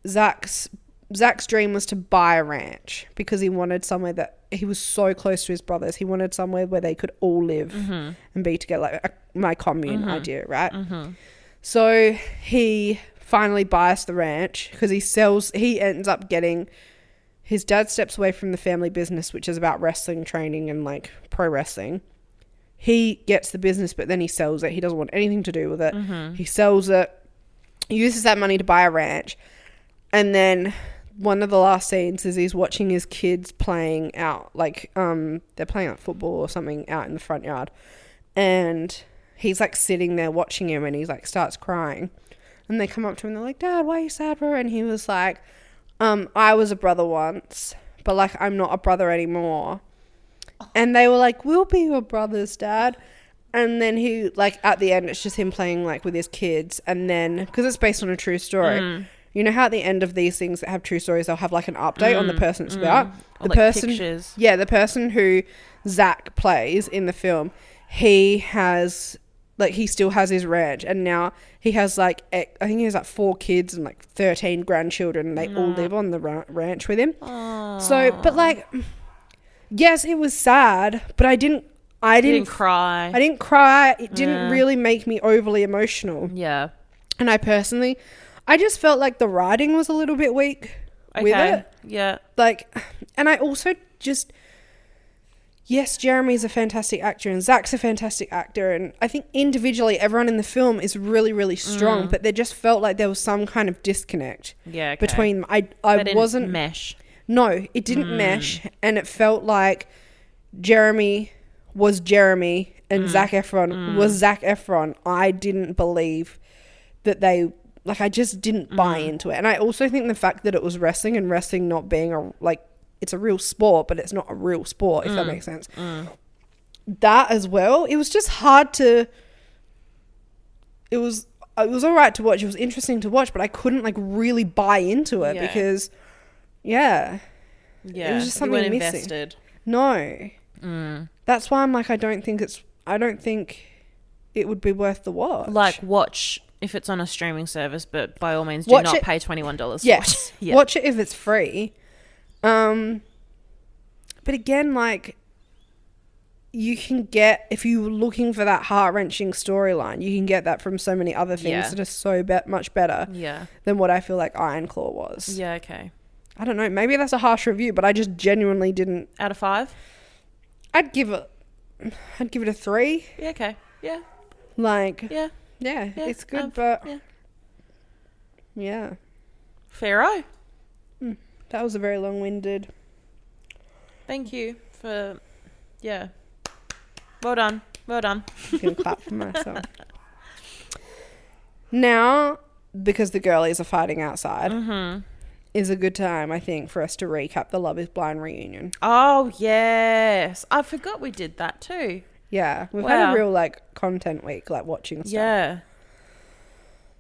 Zach's dream was to buy a ranch because he wanted somewhere that he was so close to his brothers. He wanted somewhere where they could all live and be together, like my commune idea, right? So he finally buys the ranch because he ends up getting, his dad steps away from the family business, which is about wrestling training and like pro wrestling. He gets the business, but then he sells it. He doesn't want anything to do with it. He sells it, uses that money to buy a ranch. And then one of the last scenes is he's watching his kids playing out, like they're playing like football or something out in the front yard. And he's like sitting there watching him and he's like starts crying. And they come up to him and they're like, Dad, why are you sad, bro? And he was like, I was a brother once, but like I'm not a brother anymore. And they were like, we'll be your brothers, Dad. And then he, like, at the end, it's just him playing like with his kids. And then, because it's based on a true story, you know how at the end of these things that have true stories, they'll have like an update on the person it's about. Or the like pictures. Yeah, the person who Zach plays in the film, he still has his ranch, and now he has like, I think he has like 4 kids and like 13 grandchildren, and they all live on the ranch with him. So, but like, yes, it was sad, but I didn't cry. I didn't cry. It didn't really make me overly emotional. Yeah. And I just felt like the writing was a little bit weak with it. Yeah. Like, and I also just, yes, Jeremy's a fantastic actor and Zach's a fantastic actor. And I think individually everyone in the film is really, really strong, but there just felt like there was some kind of disconnect between them. I wasn't mesh. No, it didn't mesh. And it felt like Jeremy was Jeremy and Zac Efron was Zac Efron. I didn't believe that they, like, I just didn't buy into it. And I also think the fact that it was wrestling and wrestling not being it's a real sport, but it's not a real sport, if that makes sense. That as well, it was just hard to, it was all right to watch. It was interesting to watch, but I couldn't like really buy into it because, it was just something missing. Invested. No. That's why I'm like, I don't think it would be worth the watch. Like, watch if it's on a streaming service, but by all means, do not pay $21. Yes. Watch it if it's free. But again, like, you can get, if you're looking for that heart-wrenching storyline, you can get that from so many other things that are so much better than what I feel like Iron Claw was. Yeah, okay. I don't know. Maybe that's a harsh review, but I just genuinely didn't. Out of 5? I'd give it a 3. Yeah, okay. Yeah. Like, yeah, it's good, but yeah. Fair-o. That was a very long-winded. Thank you for, well done. I'm going to clap for myself. Now, because the girlies are fighting outside, is a good time, I think, for us to recap the Love is Blind reunion. Oh, yes. I forgot we did that too. Yeah. We've had a real, like, content week, like, watching stuff. Yeah.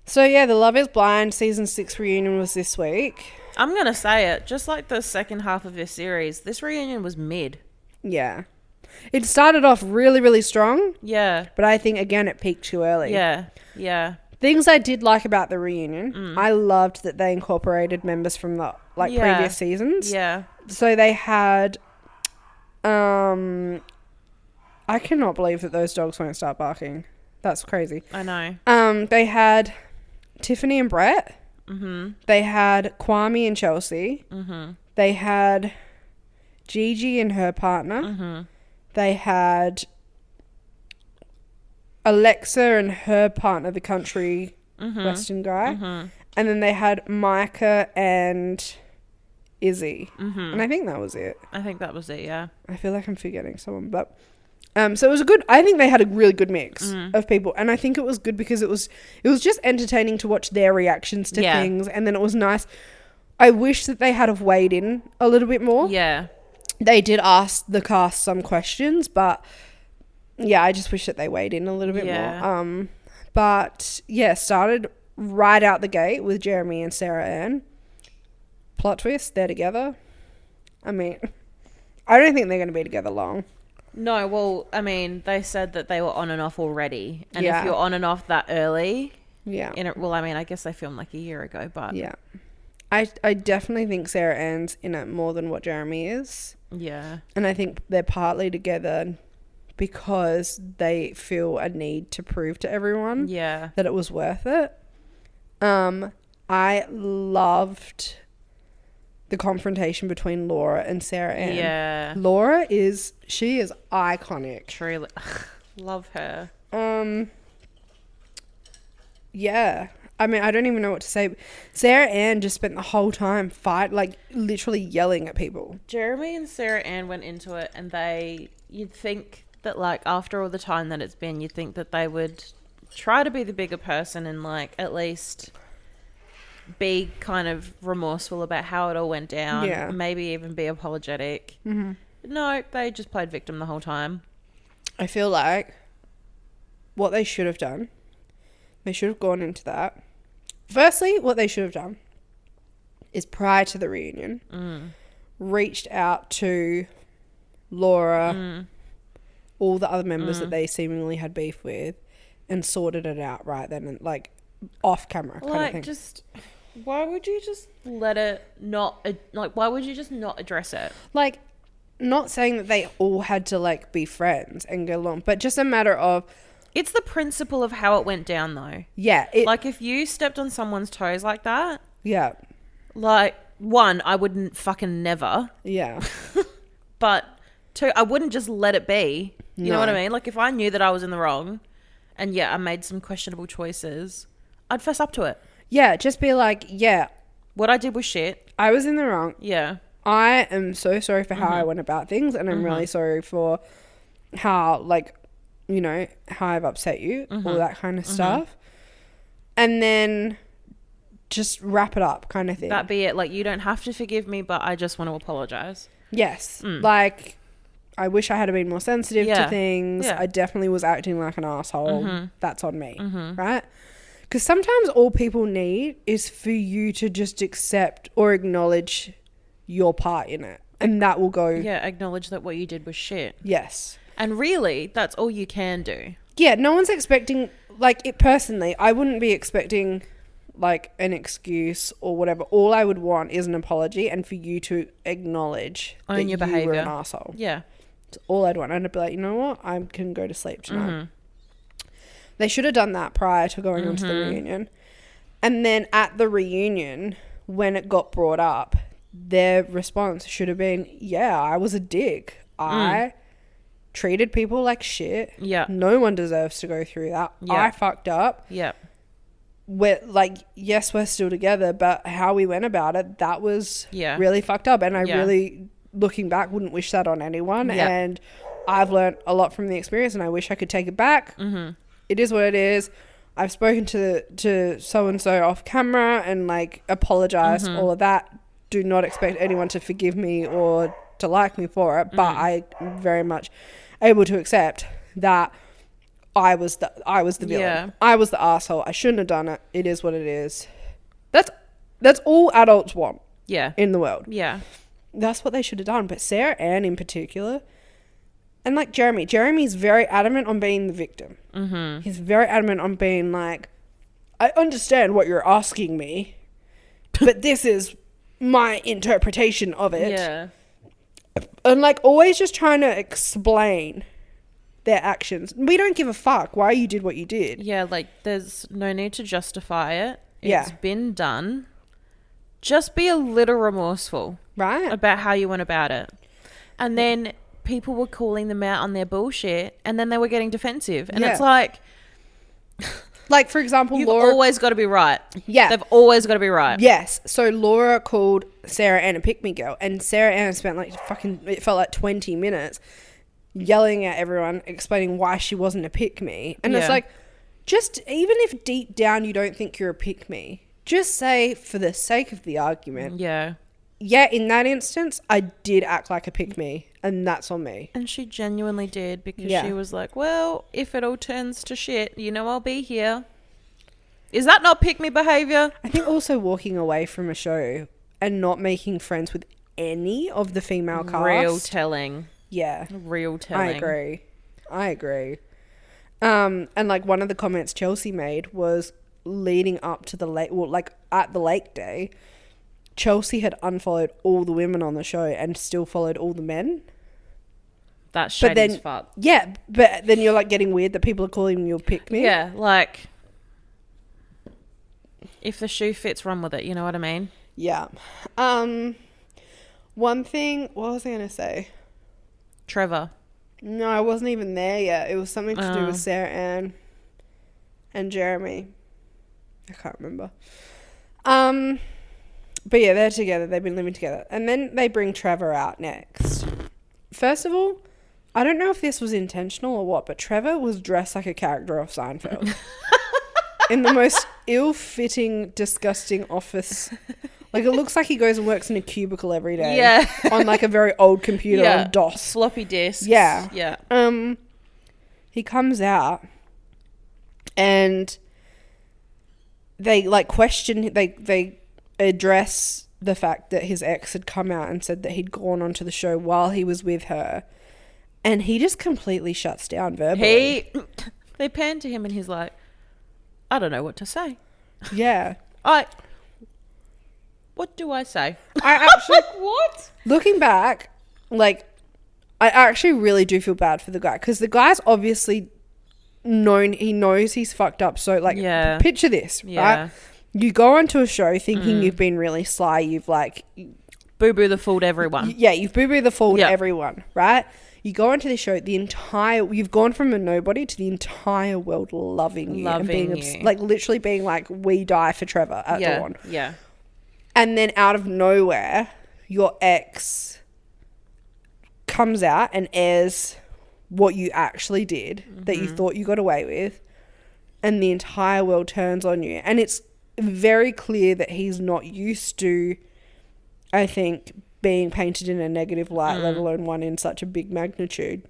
So, yeah, the Love is Blind season 6 reunion was this week. I'm going to say it. Just like the second half of this series, this reunion was mid. Yeah. It started off really, really strong. Yeah. But I think, again, it peaked too early. Yeah. Yeah. Things I did like about the reunion, I loved that they incorporated members from the previous seasons. Yeah. So they had, I cannot believe that those dogs won't start barking. That's crazy. I know. They had Tiffany and Brett. They had Kwame and Chelsea. They had Gigi and her partner. They had Alexa and her partner, the country western guy. And then they had Micah and Izzy. And I think that was it. I think that was it, yeah. I feel like I'm forgetting someone, but so it was I think they had a really good mix of people, and I think it was good because it was just entertaining to watch their reactions to things, and then it was nice. I wish that they had have weighed in a little bit more. Yeah. They did ask the cast some questions, but yeah, I just wish that they weighed in a little bit more. But yeah, started right out the gate with Jeramey and Sarah Anne. Plot twist, they're together. I mean, I don't think they're going to be together long. No, well, I mean, they said that they were on and off already. And Yeah. if you're on and off that early, Yeah. well, I mean, I guess they filmed like a year ago, but Yeah. I definitely think Sarah Anne's in it more than what Jeramey is. yeah. And I think they're partly together because they feel a need to prove to everyone Yeah. that it was worth it. I loved the confrontation between Laura and Sarah Anne. Yeah. Laura is iconic. Truly. Love her. Yeah. I mean, I don't even know what to say. Sarah Anne just spent the whole time literally yelling at people. Jeramey and Sarah Anne went into it, and you'd think that, like, after all the time that it's been, you'd think that they would try to be the bigger person and, like, at least be kind of remorseful about how it all went down. Yeah. Maybe even be apologetic. Mm-hmm. No, they just played victim the whole time. I feel like what they should have done, they should have gone into that. Firstly, what they should have done is prior to the reunion, reached out to Laura, all the other members that they seemingly had beef with, and sorted it out right then, and like off camera kind of thing. Just why would you just let it not why would you just not address it? Like, not saying that they all had to like be friends and get along, but just a matter of, It's the principle of how it went down, though. yeah, Like, if you stepped on someone's toes like that, yeah, like, one, I wouldn't fucking never. yeah, But two, I wouldn't just let it be. You know what I mean? Like, if I knew that I was in the wrong and, yeah, I made some questionable choices, I'd fess up to it. yeah. Just be like, yeah, What I did was shit. I was in the wrong. Yeah. I am so sorry for how I went about things, and I'm really sorry for how, like, you know, how I've upset you, all that kind of stuff. And then just wrap it up kind of thing. That be it. Like, you don't have to forgive me, but I just want to apologize. Yes. Like, I wish I had been more sensitive to Yeah. things. Yeah. I definitely was acting like an asshole. That's on me. Right? Because sometimes all people need is for you to just accept or acknowledge your part in it. And that will go, Yeah, acknowledge that what you did was shit. yes. And really, that's all you can do. Yeah, no one's expecting, like, it personally, I wouldn't be expecting, like, an excuse or whatever. All I would want is an apology and for you to acknowledge Own that your you were behaviour. an arsehole. Yeah. That's all I'd want. And I'd be like, you know what? I can go to sleep tonight. They should have done that prior to going on to the reunion. And then at the reunion, when it got brought up, their response should have been, yeah, I was a dick. I treated people like shit. Yeah. No one deserves to go through that. Yeah. I fucked up. Yeah. We're like, yes, we're still together, but how we went about it, that was Yeah. really fucked up. And I Yeah. really, looking back, wouldn't wish that on anyone. Yeah. And I've learned a lot from the experience, and I wish I could take it back. It is what it is. I've spoken to so-and-so off camera and like apologized, all of that. Do not expect anyone to forgive me or to like me for it, but I very much able to accept that I was the villain. Yeah. I was the asshole. I shouldn't have done it. It is what it is. That's all adults want Yeah. in the world. Yeah. That's what they should have done. But Sarah Anne in particular, and like Jeremy's very adamant on being the victim. He's very adamant on being like, I understand what you're asking me, but this is my interpretation of it. Yeah. And like always just trying to explain their actions. We don't give a fuck why you did what you did. Yeah, like, there's no need to justify it. Yeah. It's been done. Just be a little remorseful Right? about how you went about it. And then people were calling them out on their bullshit, and then they were getting defensive. And Yeah. it's like, Like, for example, you've Laura... always got to be right. Yeah. They've always got to be right. Yes. So Laura called Sarah Anne a pick-me girl, and Sarah Anne spent like it felt like 20 minutes yelling at everyone, explaining why she wasn't a pick-me. And it's Yeah. like, just even if deep down you don't think you're a pick-me, just say, for the sake of the argument, Yeah. yeah, in that instance, I did act like a pick-me, and that's on me. And she genuinely did, because Yeah. she was like, well, if it all turns to shit, you know I'll be here. Is that not pick me behavior? I think also walking away from a show and not making friends with any of the female cast. Real telling. Yeah. Real telling. I agree. And like one of the comments Chelsea made was leading up to the lake, well, like at the lake day, Chelsea had unfollowed all the women on the show and still followed all the men. That's shady as fuck. Yeah, but then you're like getting weird that people are calling you a pick-me. Yeah, like if the shoe fits, run with it. You know what I mean? Yeah. One thing, what was I going to say? Trevor. No, I wasn't even there yet. It was something to do with Sarah Anne and Jeramey. I can't remember. But yeah, they're together. They've been living together. And then they bring Trevor out next. First of all, I don't know if this was intentional or what, but Trevor was dressed like a character of Seinfeld. In the most ill-fitting, disgusting office. Like, it looks like he goes and works in a cubicle every day. Yeah. On, like, a very old computer on DOS. Floppy disks. Yeah. Yeah. He comes out and they, like, question... They address the fact that his ex had come out and said that he'd gone onto the show while he was with her. And he just completely shuts down verbally. They pan to him and he's like, I don't know what to say. Yeah. What do I say? I actually... Like, what? Looking back, like, I actually really do feel bad for the guy. Because the guy's obviously he knows he's fucked up. So, like, picture this, right? You go onto a show thinking you've been really sly. You've, like... Boo-boo the fooled everyone. Yeah, you've boo-boo the fooled everyone, right? You go into the show, you've gone from a nobody to the entire world loving you. And being like, literally being like, we die for Trevor at dawn. Yeah. And then out of nowhere, your ex comes out and airs what you actually did that you thought you got away with. And the entire world turns on you. And it's very clear that he's not used to, I think, being painted in a negative light, let alone one in such a big magnitude.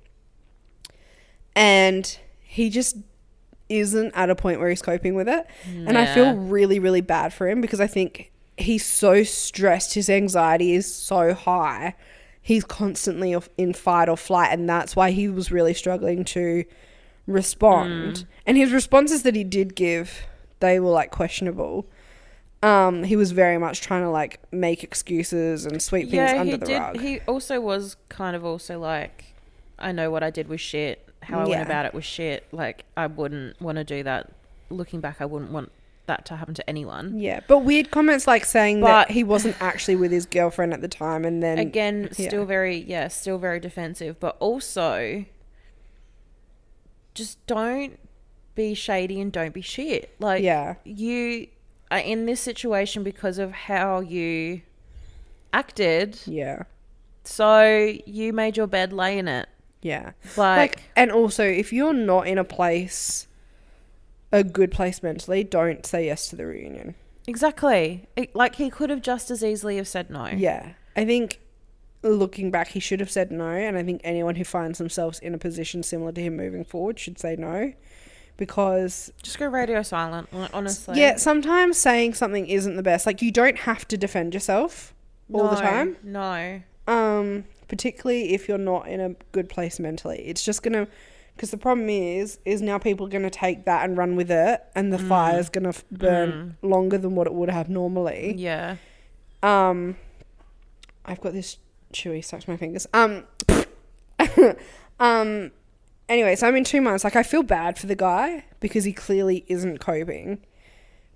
And he just isn't at a point where he's coping with it. Yeah. And I feel really, really bad for him because I think he's so stressed. His anxiety is so high. He's constantly in fight or flight. And that's why he was really struggling to respond. And his responses that he did give, they were like questionable. He was very much trying to like make excuses and sweep things under the rug. He also was kind of also like, I know what I did was shit. How I went about it was shit. Like, I wouldn't want to do that. Looking back, I wouldn't want that to happen to anyone. Yeah, but weird comments like saying that he wasn't actually with his girlfriend at the time, and then again, still very defensive. But also, just don't be shady and don't be shit. Like, you are in this situation because of how you acted. Yeah. So you made your bed, lay in it. Yeah. Like, and also, if you're not in a good place mentally, don't say yes to the reunion. Exactly. Like, he could have just as easily have said no. Yeah. I think looking back, he should have said no. And I think anyone who finds themselves in a position similar to him moving forward should say no. Because just go radio silent, honestly. Yeah, sometimes saying something isn't the best. Like, you don't have to defend yourself all the time. No. Particularly if you're not in a good place mentally. It's just going to... Because the problem is now people are going to take that and run with it, and the fire's going to burn longer than what it would have normally. Yeah. I've got this chewy stuck to my fingers. Anyway, so I'm in 2 months. Like, I feel bad for the guy because he clearly isn't coping.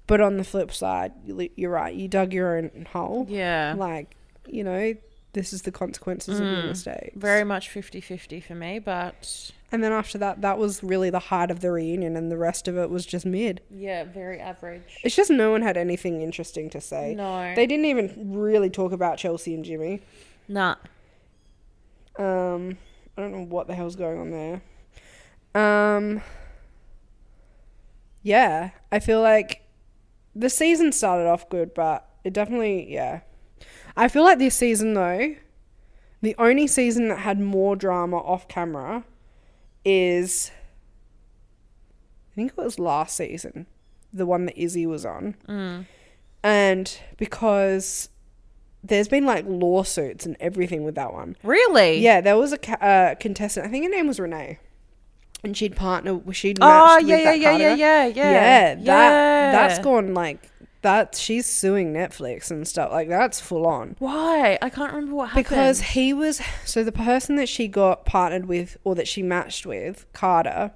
But on the flip side, you're right. You dug your own hole. Yeah. Like, you know, this is the consequences of your mistakes. Very much 50-50 for me, but... And then after that, that was really the height of the reunion, and the rest of it was just mid. Yeah, very average. It's just no one had anything interesting to say. No. They didn't even really talk about Chelsea and Jimmy. Nah. I don't know what the hell's going on there. Yeah, I feel like the season started off good, but it definitely, I feel like this season, though, the only season that had more drama off camera is, I think it was last season, the one that Izzy was on. And because there's been like lawsuits and everything with that one. Really? Yeah, there was a contestant. I think her name was Renee, and she'd matched with that Carter. Yeah, that's gone like that. She's suing Netflix and stuff like that's full on. Why? I can't remember what happened. Because the person that she got partnered with or that she matched with, Carter,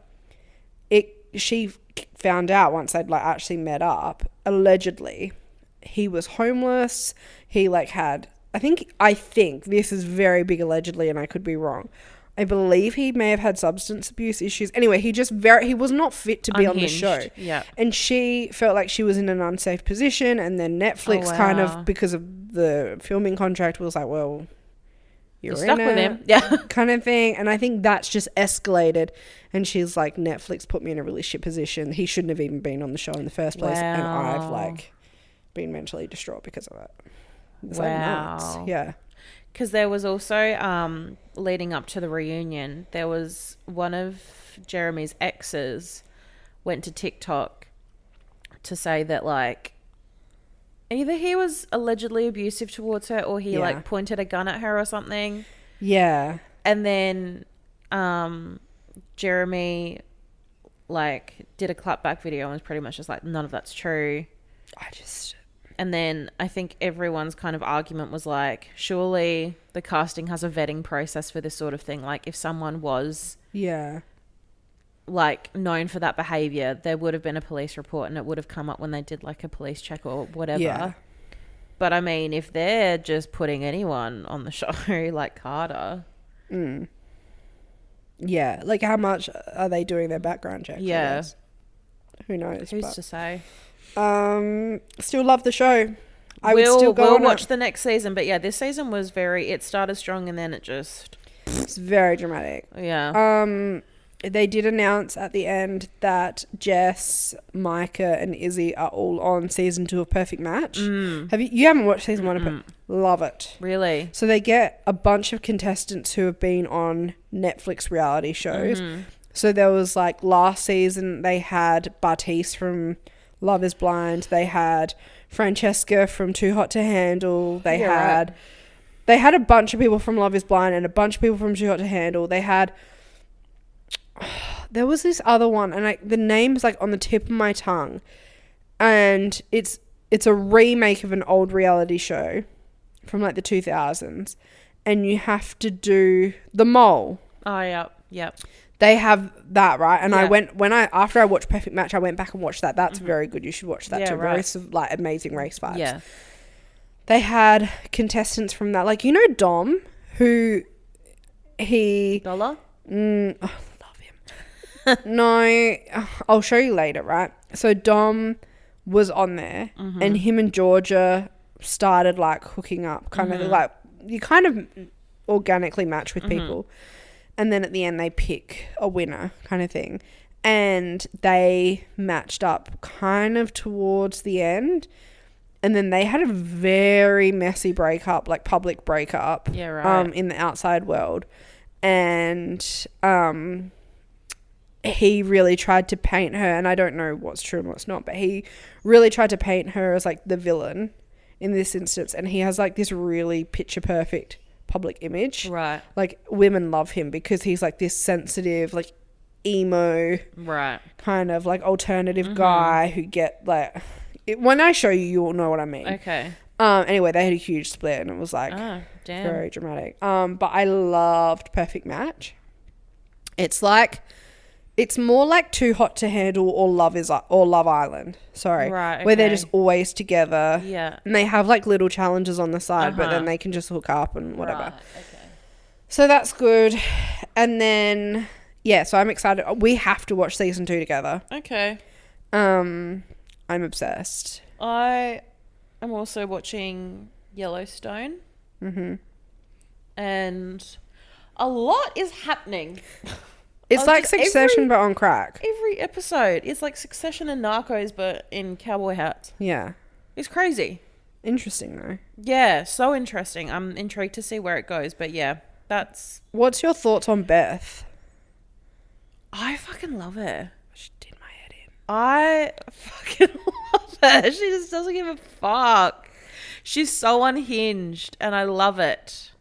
she found out once they'd like actually met up, allegedly he was homeless. He like had, I think this is very big allegedly and I could be wrong. I believe he may have had substance abuse issues. Anyway, he was not fit to be on the show. Yeah. And she felt like she was in an unsafe position, and then Netflix kind of, because of the filming contract, was like, well, you're stuck in with him. Yeah. Kind of thing. And I think that's just escalated. And she's like, Netflix put me in a really shit position. He shouldn't have even been on the show in the first place. Wow. And I've like been mentally distraught because of it. It's wow. like nuts. Yeah. Because there was also, leading up to the reunion, there was one of Jeramey's exes went to TikTok to say that, like, either he was allegedly abusive towards her or he, like, pointed a gun at her or something. Yeah. And then Jeramey, like, did a clapback video and was pretty much just like, none of that's true. And then I think everyone's kind of argument was like, surely the casting has a vetting process for this sort of thing. Like if someone was like known for that behavior, there would have been a police report and it would have come up when they did like a police check or whatever. Yeah. But I mean, if they're just putting anyone on the show like Carter. Yeah. Like how much are they doing their background check? Yeah. Who knows? Who's to say? Still love the show. We'll watch the next season, but yeah, this season was it started strong and then it's very dramatic. Yeah. They did announce at the end that Jess, Micah and Izzy are all on season 2 of Perfect Match. You haven't watched season 1 of Love it. Really? So they get a bunch of contestants who have been on Netflix reality shows. So there was like last season they had Bartice from Love is Blind. They had Francesca from Too Hot to Handle. They had a bunch of people from Love is Blind and a bunch of people from Too Hot to Handle. There was this other one and the name's like on the tip of my tongue, and it's a remake of an old reality show from like the 2000s, and you have to do The Mole. Oh, yep. They have that, right? And after I watched Perfect Match, I went back and watched that. That's very good. You should watch that too. Right. Very like amazing race vibes. Yeah. They had contestants from that, like Dom, who Dollar. Love him. No, I'll show you later, right? So Dom was on there, and him and Georgia started like hooking up, kind of like you kind of organically match with people. And then at the end, they pick a winner kind of thing. And they matched up kind of towards the end. And then they had a very messy breakup, like public breakup. Yeah, right. In the outside world. And he really tried to paint her. And I don't know what's true and what's not. But he really tried to paint her as like the villain in this instance. And he has like this really picture perfect public image, right? Like women love him because he's like this sensitive, like emo, right? Kind of like alternative guy who get like. When I show you, you'll know what I mean. Okay. Anyway, they had a huge split and it was like very dramatic. But I loved Perfect Match. It's more like Too Hot to Handle or Love Island. Sorry. Right. Okay. Where they're just always together. Yeah. And they have like little challenges on the side, but then they can just hook up and whatever. Right. Okay. So that's good. And then, so I'm excited. We have to watch season 2 together. Okay. I'm obsessed. I am also watching Yellowstone. And a lot is happening. It's like Succession, but on crack. Every episode. It's like Succession and Narcos, but in cowboy hats. Yeah. It's crazy. Interesting, though. Yeah, so interesting. I'm intrigued to see where it goes, but yeah, that's... What's your thoughts on Beth? I fucking love her. She did my head in. I fucking love her. She just doesn't give a fuck. She's so unhinged and I love it.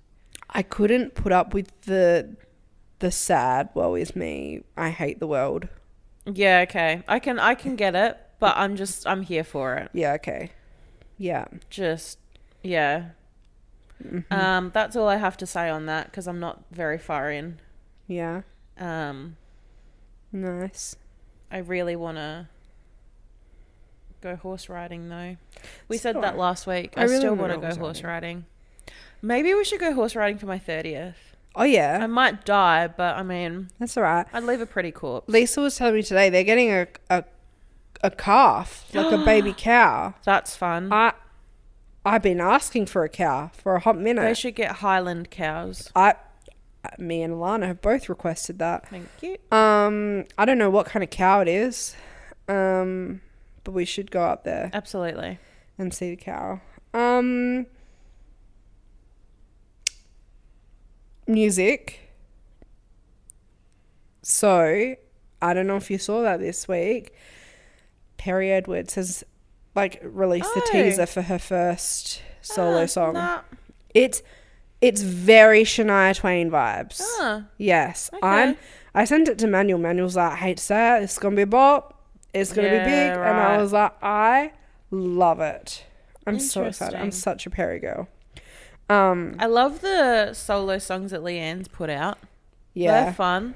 I couldn't put up with the sad woe is me. I hate the world. Yeah, okay. I can get it, but I'm here for it. Yeah, okay. Yeah. Yeah. Mm-hmm. That's all I have to say on that because I'm not very far in. Yeah. Nice. I really want to go horse riding though. We said that last week. I really still want to go horse riding. Maybe we should go horse riding for my 30th. Oh, yeah. I might die, but I mean... That's all right. I'd leave a pretty corpse. Lisa was telling me today they're getting a calf, like a baby cow. That's fun. I've been asking for a cow for a hot minute. They should get Highland cows. Me and Alana have both requested that. Thank you. I don't know what kind of cow it is, but we should go up there. Absolutely. And see the cow. Music. So, I don't know if you saw that this week. Perry Edwards has released the teaser for her first solo song. Nah. It's very Shania Twain vibes. Yes. Okay. I sent it to Manuel. Manuel's like, I hate to say it, it's gonna be a bop. It's gonna be big. Right. And I was like, I love it. I'm so excited. I'm such a Perry girl. I love the solo songs that Leanne's put out. Yeah. They're fun.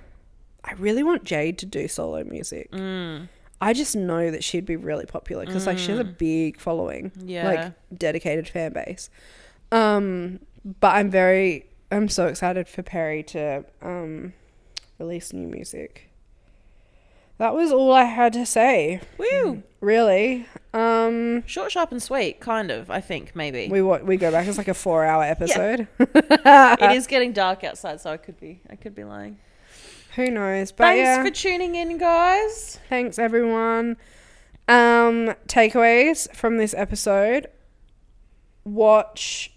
I really want Jade to do solo music. I just know that she'd be really popular because she has a big following. Yeah. Dedicated fan base. But I'm so excited for Perry to release new music. That was all I had to say. Woo! Really. Short, sharp and sweet, kind of, I think, maybe. We go back, it's like a 4-hour episode. Yeah. It is getting dark outside, so I could be lying. Who knows? But Thanks for tuning in, guys. Thanks, everyone. Takeaways from this episode. Watch...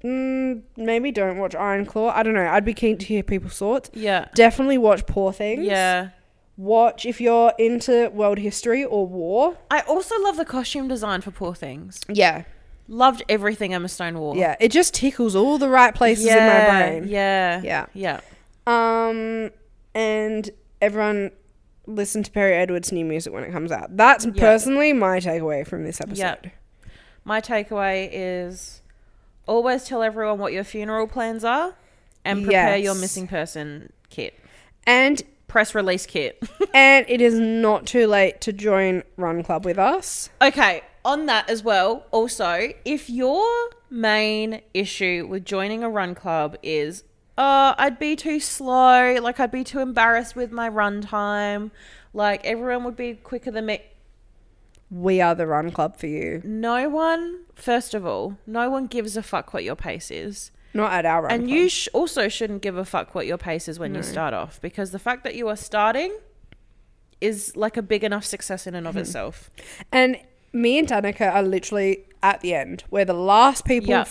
maybe don't watch Iron Claw. I don't know. I'd be keen to hear people's thoughts. Yeah. Definitely watch Poor Things. Yeah. Watch if you're into world history or war. I also love the costume design for Poor Things. Yeah. Loved everything Emma Stone wore. Yeah. It just tickles all the right places in my brain. Yeah. Yeah. Yeah. And everyone listen to Perry Edwards' new music when it comes out. That's personally my takeaway from this episode. Yep. My takeaway is always tell everyone what your funeral plans are and prepare your missing person kit. And press release kit. And it is not too late to join Run Club with us. Okay, on that as well, also, if your main issue with joining a run club is, I'd be too slow, I'd be too embarrassed with my run time, everyone would be quicker than me. We are the Run Club for you. First of all, no one gives a fuck what your pace is. Not at our Run Club. And you also shouldn't give a fuck what your pace is when you start off, because the fact that you are starting is a big enough success in and of itself. And me and Danica are literally at the end. We're the last people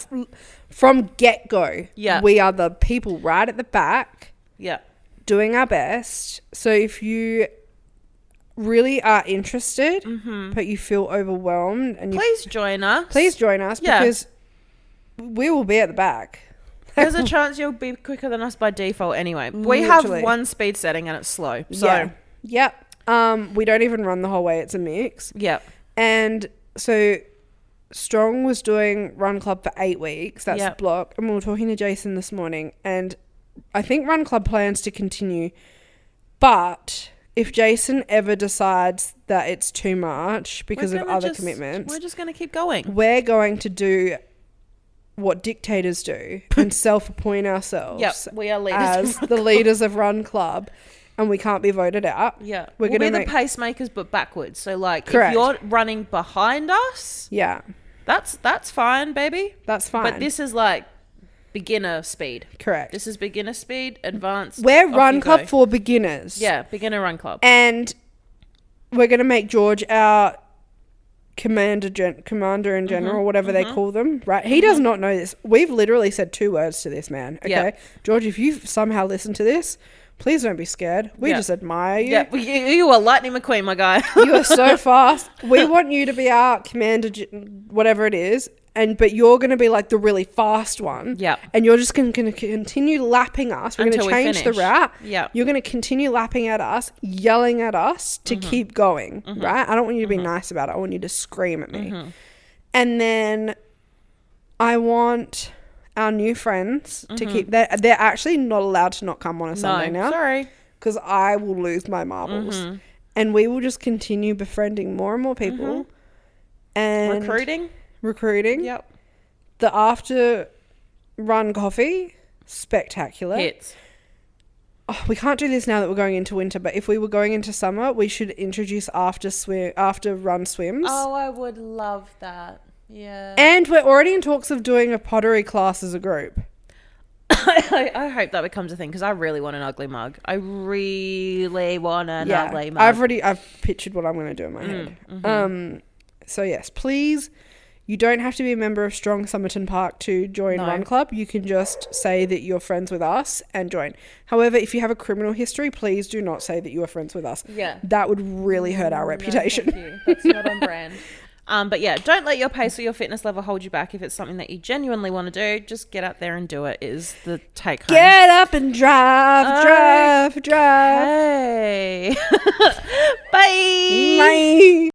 from get-go. Yeah. We are the people right at the back. Yeah. Doing our best. So if you really are interested, but you feel overwhelmed, and please join us. Because we will be at the back. There's a chance you'll be quicker than us by default anyway. We have one speed setting and it's slow. So we don't even run the whole way. It's a mix. Yep. And so Strong was doing Run Club for 8 weeks. That's the block. And we were talking to Jason this morning, and I think Run Club plans to continue, but if Jason ever decides that it's too much because of other commitments, we're just going to keep going. We're going to do what dictators do and self-appoint ourselves. Yep, we are leaders as the leaders of Run Club, and we can't be voted out. Yeah, we'll be the pacemakers, but backwards. So correct. If you're running behind us, that's fine, baby. That's fine. But this is beginner speed. Correct. This is beginner speed, advanced. We're Run Club for beginners. Yeah, beginner Run Club. And we're going to make George our commander in general, whatever they call them, right? He does not know this. We've literally said 2 words to this man, okay? George, if you somehow listen to this, Please don't be scared. We just admire you. Yeah, you are Lightning McQueen, my guy. You are so fast. We want you to be our commander, whatever it is, but you're going to be like the really fast one. Yeah. And you're just going to continue lapping us. We're going to change the route. Yeah. You're going to continue lapping at us, yelling at us to keep going, right? I don't want you to be nice about it. I want you to scream at me. And then I want our new friends to keep... They're actually not allowed to not come on a Sunday now. Sorry. Because I will lose my marbles. And we will just continue befriending more and more people. And recruiting. Yep. The after run coffee, spectacular. Hits. Oh, we can't do this now that we're going into winter, but if we were going into summer, we should introduce after run swims. Oh, I would love that. Yeah. And we're already in talks of doing a pottery class as a group. I hope that becomes a thing because I really want an ugly mug. I really want an ugly mug. I've pictured what I'm going to do in my head. So yes, please, you don't have to be a member of Strong Somerton Park to join Run Club. You can just say that you're friends with us and join. However, if you have a criminal history, please do not say that you are friends with us. Yeah. That would really hurt our reputation. Thank you. That's not on brand. But yeah, don't let your pace or your fitness level hold you back. If it's something that you genuinely want to do, just get out there and do it is the take home. Get up and drive. Hey. Bye. Bye.